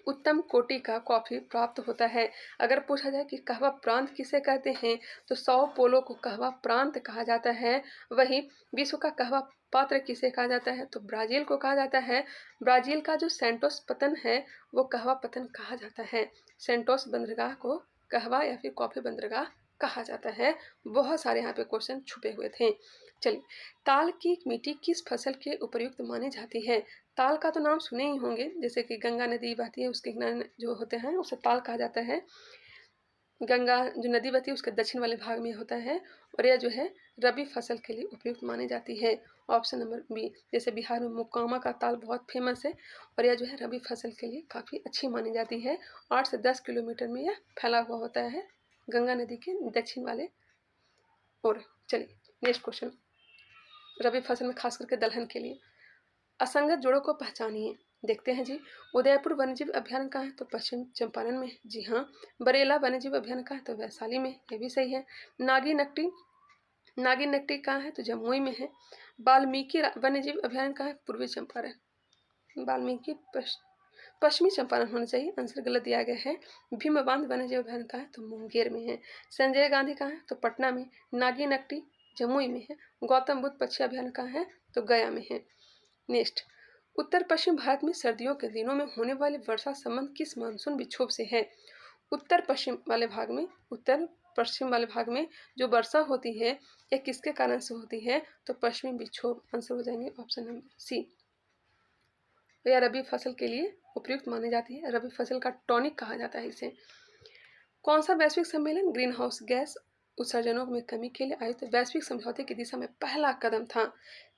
उत्तम कोटि का कॉफ़ी प्राप्त होता है। अगर पूछा जाए कि कहवा प्रांत किसे कहते हैं, तो साओ पोलो को कहवा प्रांत कहा जाता है। वही विश्व का कहवा पात्र किसे कहा जाता है, तो ब्राज़ील को कहा जाता है। ब्राज़ील का जो सेंटोस पतन है वो कहवा पतन कहा जाता है, सेंटोस बंदरगाह को कहवा या फिर कॉफी बंदरगाह कहा जाता है। बहुत सारे यहाँ पे क्वेश्चन छुपे हुए थे। चलिए, ताल की मिट्टी किस फसल के उपयुक्त मानी जाती है? ताल का तो नाम सुने ही होंगे, जैसे कि गंगा नदी बहती है उसके किनारे जो होते हैं उसे ताल कहा जाता है। गंगा जो नदी बहती है उसके दक्षिण वाले भाग में होता है और यह जो है रबी फसल के लिए उपयुक्त मानी जाती है। ऑप्शन नंबर बी, जैसे बिहार में मोकामा का ताल बहुत फेमस है और यह जो है रबी फसल के लिए काफ़ी अच्छी मानी जाती है। 8 से 10 किलोमीटर में यह फैला हुआ होता है गंगा नदी के दक्षिण वाले ओर। चलिए नेक्स्ट क्वेश्चन, रबी फसल में खास करके दलहन के लिए असंगत जोड़ों को पहचानिए। देखते हैं जी, उदयपुर वन्यजीव अभ्यारण्य कहाँ है? तो पश्चिम चंपारण में। जी हाँ। बरेला वन्यजीव अभ्यारण्य कहाँ है? तो वैशाली में, ये भी सही है। नागी नकटी कहाँ है? तो जमुई में है। वाल्मीकि वन्यजीव अभ्यारण्य कहाँ है? पूर्वी चंपारण। वाल्मीकि पश्चिमी चंपारण होना चाहिए, आंसर गलत दिया गया है। भीमबांध वन्यजीव अभ्यारण्य कहाँ है? तो मुंगेर में है। संजय गांधी कहाँ है? तो पटना में। नागी नकटी जमुई में है। गौतम बुद्ध पक्षी अभ्यारण्य कहाँ है? तो गया में है। नेक्स्ट, उत्तर पश्चिम भारत में सर्दियों के दिनों में होने वाली वर्षा संबंध किस मानसून विक्षोभ से है? उत्तर पश्चिम वाले भाग में जो वर्षा होती है यह किसके कारण से होती है? तो पश्चिमी विक्षोभ। आंसर हो जाएंगे ऑप्शन नंबर सी। यह रबी फसल के लिए उपयुक्त मानी जाती है। रबी फसल का टॉनिक कहा जाता है इसे। कौन सा वैश्विक सम्मेलन ग्रीन हाउस गैस उत्सर्जनों में कमी के लिए आयोजित वैश्विक समझौते की दिशा में पहला कदम था?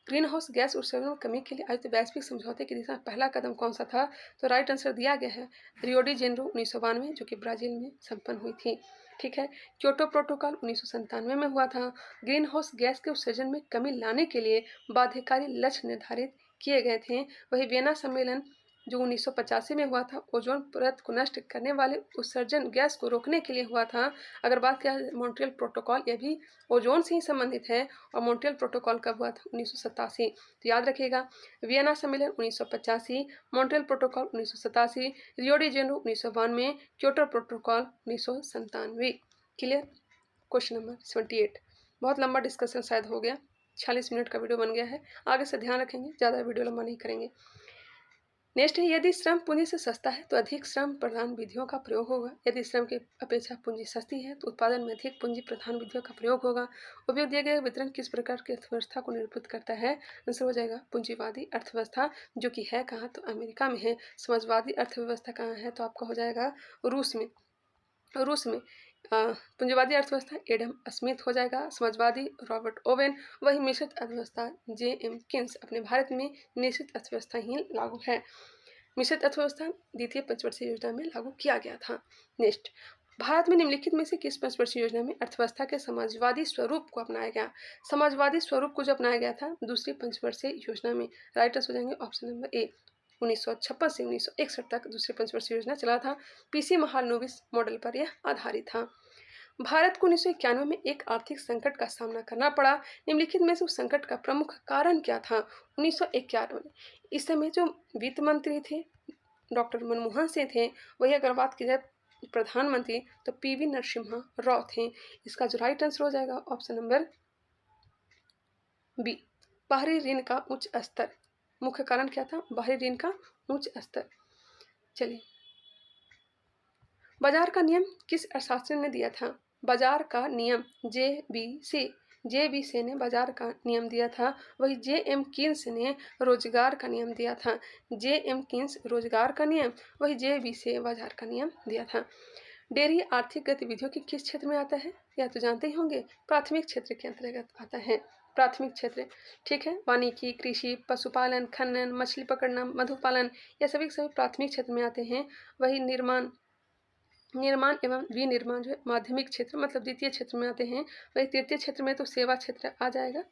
ग्रीन हाउस गैस उत्सर्जन में कमी के लिए आयोजित वैश्विक समझौते की दिशा में पहला कदम कौन सा था? तो राइट आंसर दिया गया है रियो डी जेनेरो 1992, जो कि ब्राजील में संपन्न हुई थी। ठीक है। क्योटो प्रोटोकॉल 1997 में हुआ था। ग्रीन हाउस गैस के उत्सर्जन में कमी लाने के लिए बाध्यकारी लक्ष्य निर्धारित किए गए थे। वही वियना सम्मेलन जो 1985 में हुआ था, ओजोन परत को नष्ट करने वाले उत्सर्जन गैस को रोकने के लिए हुआ था। अगर बात किया मॉन्ट्रियल प्रोटोकॉल, यह भी ओजोन से ही संबंधित है और मॉन्ट्रियल प्रोटोकॉल कब हुआ था? 1987। तो याद रखिएगा, वियना सम्मेलन 1985, Montreal protocol 1987, Rio de Janeiro 1992, Kyoto protocol 1997। Clear. Question number 78। बहुत लंबा डिस्कशन शायद हो गया, 46 मिनट का वीडियो बन गया है। आगे से ध्यान रखेंगे, ज़्यादा वीडियो लंबा नहीं करेंगे। नेक्स्ट है, यदि श्रम पूंजी से सस्ता है तो अधिक श्रम प्रधान विधियों का प्रयोग होगा। यदि श्रम की अपेक्षा पूंजी सस्ती है तो उत्पादन में अधिक पूंजी प्रधान विधियों का प्रयोग होगा। उपयोग दिए गए वितरण किस प्रकार की अर्थव्यवस्था को निरूपित करता है? आंसर हो जाएगा पूंजीवादी अर्थव्यवस्था, जो कि है कहाँ? तो अमेरिका में है। समाजवादी अर्थव्यवस्था कहाँ है? तो आपका हो जाएगा रूस में। पूंजीवादी अर्थव्यवस्था एडम स्मिथ हो जाएगा। समाजवादी रॉबर्ट ओवेन। वही मिश्रित अर्थव्यवस्था जे.एम. केन्स। अपने भारत में मिश्रित अर्थव्यवस्था ही लागू है। मिश्रित अर्थव्यवस्था द्वितीय पंचवर्षीय योजना में लागू किया गया था। नेक्स्ट, भारत में निम्नलिखित में से किस पंचवर्षीय योजना में अर्थव्यवस्था के समाजवादी स्वरूप को अपनाया गया? समाजवादी स्वरूप को जो अपनाया गया था दूसरी पंचवर्षीय योजना में। राइट आंसर हो जाएंगे ऑप्शन नंबर ए। 1956 से 1961 तक दूसरी पंचवर्षीय योजना चला था। पीसी महालनोबिस मॉडल पर यह आधारित था। भारत को 1991 में एक आर्थिक संकट का सामना करना पड़ा। निम्नलिखित में से उस संकट का प्रमुख कारण क्या था? 1991 में इस समय जो वित्त मंत्री थे डॉक्टर मनमोहन सिंह थे, वही अगर बात की जाए प्रधानमंत्री तो पीवी नरसिम्हा राव थे। इसका जो राइट आंसर हो जाएगा ऑप्शन नंबर बी, बाहरी ऋण का उच्च स्तर। मुख्य कारण क्या था? बाहरी ऋण का उच्च स्तर। चलिए, बाजार का नियम किस अर्थशास्त्री ने दिया था? बाजार का नियम जे.बी. ने बाजार का नियम दिया था। वही जे.एम. कीन्स ने रोजगार का नियम दिया था। जे.एम. कीन्स रोजगार का नियम, वही जे.बी. से बाजार का नियम दिया था। डेयरी आर्थिक गतिविधियों के किस क्षेत्र में आता है? या तो जानते ही होंगे, प्राथमिक क्षेत्र के अंतर्गत आता है। प्राथमिक क्षेत्र, ठीक है। वानिकी, कृषि, पशुपालन, खनन, मछली पकड़ना, मधुपालन, यह सभी प्राथमिक क्षेत्र में आते हैं। वही निर्माण एवं विनिर्माण जो है माध्यमिक क्षेत्र मतलब द्वितीय क्षेत्र में आते हैं। वही तृतीय क्षेत्र में तो सेवा क्षेत्र आ जाएगा।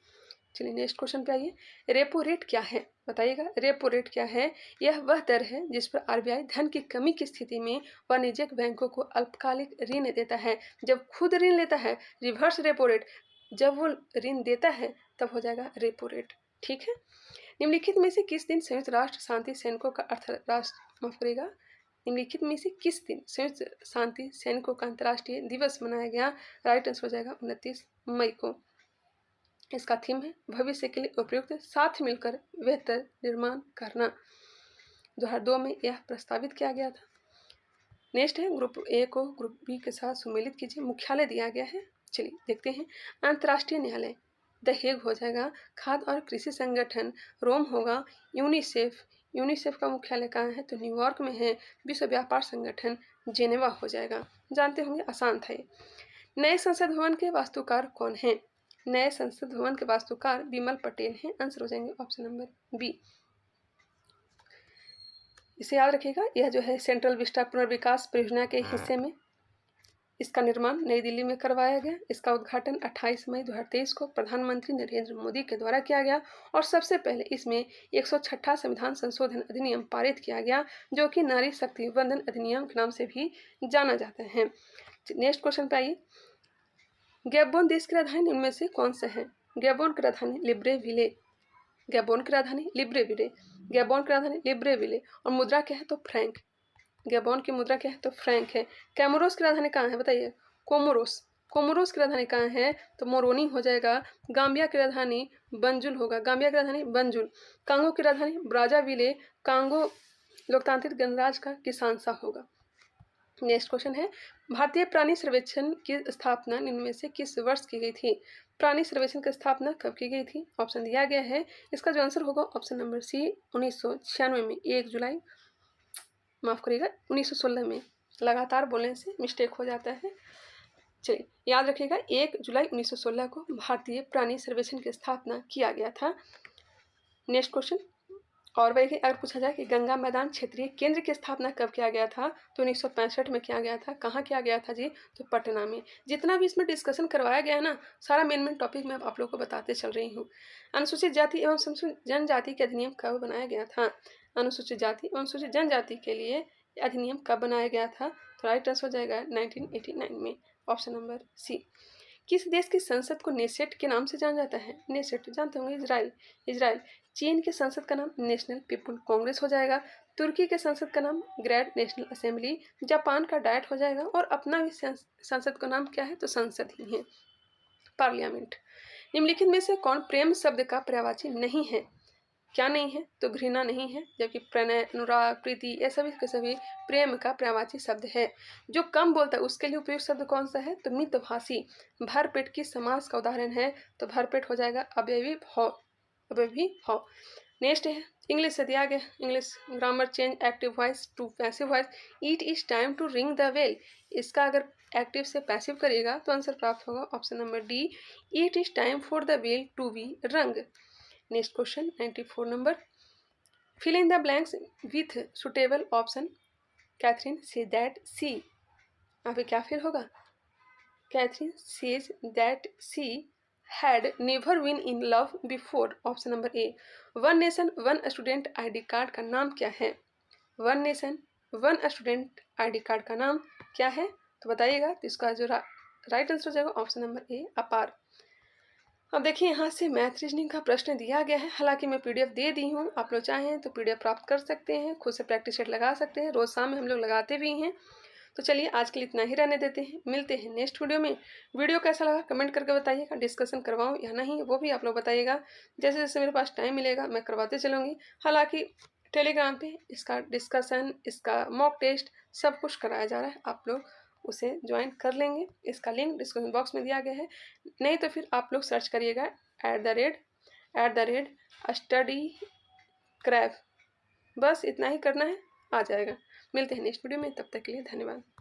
चलिए नेक्स्ट क्वेश्चन पे आइए। रेपो रेट क्या है? बताइएगा, रेपो रेट क्या है? यह वह दर है जिस पर आरबीआई धन की कमी की स्थिति में वाणिज्यिक बैंकों को अल्पकालिक ऋण देता है। जब खुद ऋण लेता है रिवर्स रेपो रेट, जब वो ऋण देता है तब हो जाएगा रेपो रेट। ठीक है। निम्नलिखित में से किस दिन संयुक्त राष्ट्र शांति सैनिकों का निम्नलिखित में से किस दिन संयुक्त शांति सैनिकों का अंतर्राष्ट्रीय दिवस मनाया गया? राइट आंसर हो जाएगा 29 मई को। इसका थीम है भविष्य के लिए उपयुक्त साथ मिलकर बेहतर निर्माण करना। 2002 में यह प्रस्तावित किया गया था। नेक्स्ट है ग्रुप ए को ग्रुप बी के साथ सुमेलित कीजिए। मुख्यालय दिया गया है, चलिए देखते हैं। अंतर्राष्ट्रीय न्यायालय द हेग हो जाएगा। खाद्य और कृषि संगठन रोम होगा। यूनिसेफ, यूनिसेफ का मुख्यालय कहाँ है तो न्यूयॉर्क में है। विश्व व्यापार संगठन जेनेवा हो जाएगा। जानते होंगे, आसान था ये। नए संसद भवन के वास्तुकार कौन है? नए संसद भवन के वास्तुकार बिमल पटेल हैं। आंसर हो जाएंगे ऑप्शन नंबर बी। इसे याद रखिएगा, यह जो है सेंट्रल विस्टा पुनर्विकास परियोजना के हिस्से में इसका निर्माण नई दिल्ली में करवाया गया। इसका उद्घाटन 28 मई 2023 को प्रधानमंत्री नरेंद्र मोदी के द्वारा किया गया और सबसे पहले इसमें 106वां संविधान संशोधन अधिनियम पारित किया गया, जो कि नारी शक्ति वंदन अधिनियम के नाम से भी जाना जाता है। नेक्स्ट क्वेश्चन पे आइए। गैबोन देश की राजधानी इनमें से कौन सा है? गैबोन की राजधानी लिब्रेविले, गैबोन की राजधानी लिब्रेविले, गैबोन की राजधानी लिब्रेविले। और मुद्रा क्या है तो फ्रैंक, गैबोन की मुद्रा क्या है तो फ्रैंक है। कैमोरोस की राजधानी कहाँ है बताइए? कोमोरोस, कोमोरोस की राजधानी कहाँ है तो मोरोनी हो जाएगा। गाम्बिया की राजधानी बंजुल होगा, गाम्बिया की राजधानी बंजुल। कांगो की राजधानी ब्राज़ाविले, कांगो लोकतांत्रिक गणराज्य का किसानसा होगा। नेक्स्ट क्वेश्चन है, भारतीय प्राणी सर्वेक्षण की स्थापना इनमें से किस वर्ष की गई थी? प्राणी सर्वेक्षण की स्थापना कब की गई थी? ऑप्शन दिया गया है, इसका जो आंसर होगा ऑप्शन नंबर सी 1996 में 1 जुलाई, माफ करिएगा 1916 में। लगातार बोलने से मिस्टेक हो जाता है। चलिए याद रखिएगा, 1 जुलाई 1916 को भारतीय प्राणी सर्वेक्षण की स्थापना किया गया था। नेक्स्ट क्वेश्चन, और वही अगर पूछा जाए कि गंगा मैदान क्षेत्रीय केंद्र की स्थापना कब किया गया था तो 1965 में किया गया था। कहाँ किया गया था जी तो पटना में। जितना भी इसमें डिस्कशन करवाया गया है ना, सारा मेन टॉपिक मैं आप लोग को बताते चल रही हूँ। अनुसूचित जाति एवं जनजाति के अधिनियम कब बनाया गया था? अनुसूचित जाति एवं अनुसूचित जनजाति के लिए अधिनियम कब बनाया गया था तो राइट आंसर हो जाएगा 1989 में, ऑप्शन नंबर सी। किस देश की संसद को नेसेट के नाम से जाना जाता है? नेसेट जानते होंगे, इजराइल, इजराइल। चीन के संसद का नाम नेशनल पीपुल कांग्रेस हो जाएगा। तुर्की के संसद का नाम ग्रैंड नेशनल असेंबली। जापान का डायट हो जाएगा। और अपना भी संसद का नाम क्या है तो संसद ही है, पार्लियामेंट। निम्नलिखित में से कौन प्रेम शब्द का पर्यायवाची नहीं है? क्या नहीं है तो घृणा नहीं है, जबकि प्रणय, अनुराग, प्रीति ये सभी के सभी प्रेम का पर्यायवाची शब्द है। जो कम बोलता है उसके लिए उपयुक्त शब्द कौन सा है तो मितभाषी। भरपेट की समास का उदाहरण है तो भरपेट हो जाएगा अव्ययी भाव, अव्ययी भाव। नेक्स्ट है, इंग्लिश से दिया गया, English grammar change active voice to passive voice. It is time to ring the bell, इसका अगर एक्टिव से पैसिव करिएगा तो आंसर प्राप्त होगा option number D, it is time for the bell to be rung. Next question 94 number, fill in the blanks with suitable option. Catherine says that she, यहाँ पे क्या फिल होगा? Catherine says that she had never been in love before, option number A. One nation one student ID card का नाम क्या है? One nation one student ID card का नाम क्या है तो बताइएगा। तो इसका जो राइट आंसर हो जाएगा ऑप्शन नंबर ए, अपार। अब देखिए यहाँ से मैथ रीजनिंग का प्रश्न दिया गया है। हालांकि मैं पीडीएफ दे दी हूँ, आप लोग चाहें तो पीडीएफ प्राप्त कर सकते हैं, खुद से प्रैक्टिस सेट लगा सकते हैं। रोज शाम में हम लोग लगाते भी हैं। तो चलिए आज के लिए इतना ही रहने देते हैं, मिलते हैं नेक्स्ट वीडियो में। वीडियो कैसा लगा कमेंट करके बताइएगा, डिस्कशन करवाऊँ या नहीं वो भी आप लोग बताइएगा। जैसे जैसे मेरे पास टाइम मिलेगा मैं करवाते चलूँगी। हालाँकि टेलीग्राम पे इसका डिस्कशन, इसका मॉक टेस्ट सब कुछ कराया जा रहा है, आप लोग उसे ज्वाइन कर लेंगे। इसका लिंक डिस्क्रिप्शन बॉक्स में दिया गया है, नहीं तो फिर आप लोग सर्च करिएगा @ स्टडी क्रैफ, बस इतना ही करना है, आ जाएगा। मिलते हैं नेक्स्ट वीडियो में, तब तक के लिए धन्यवाद।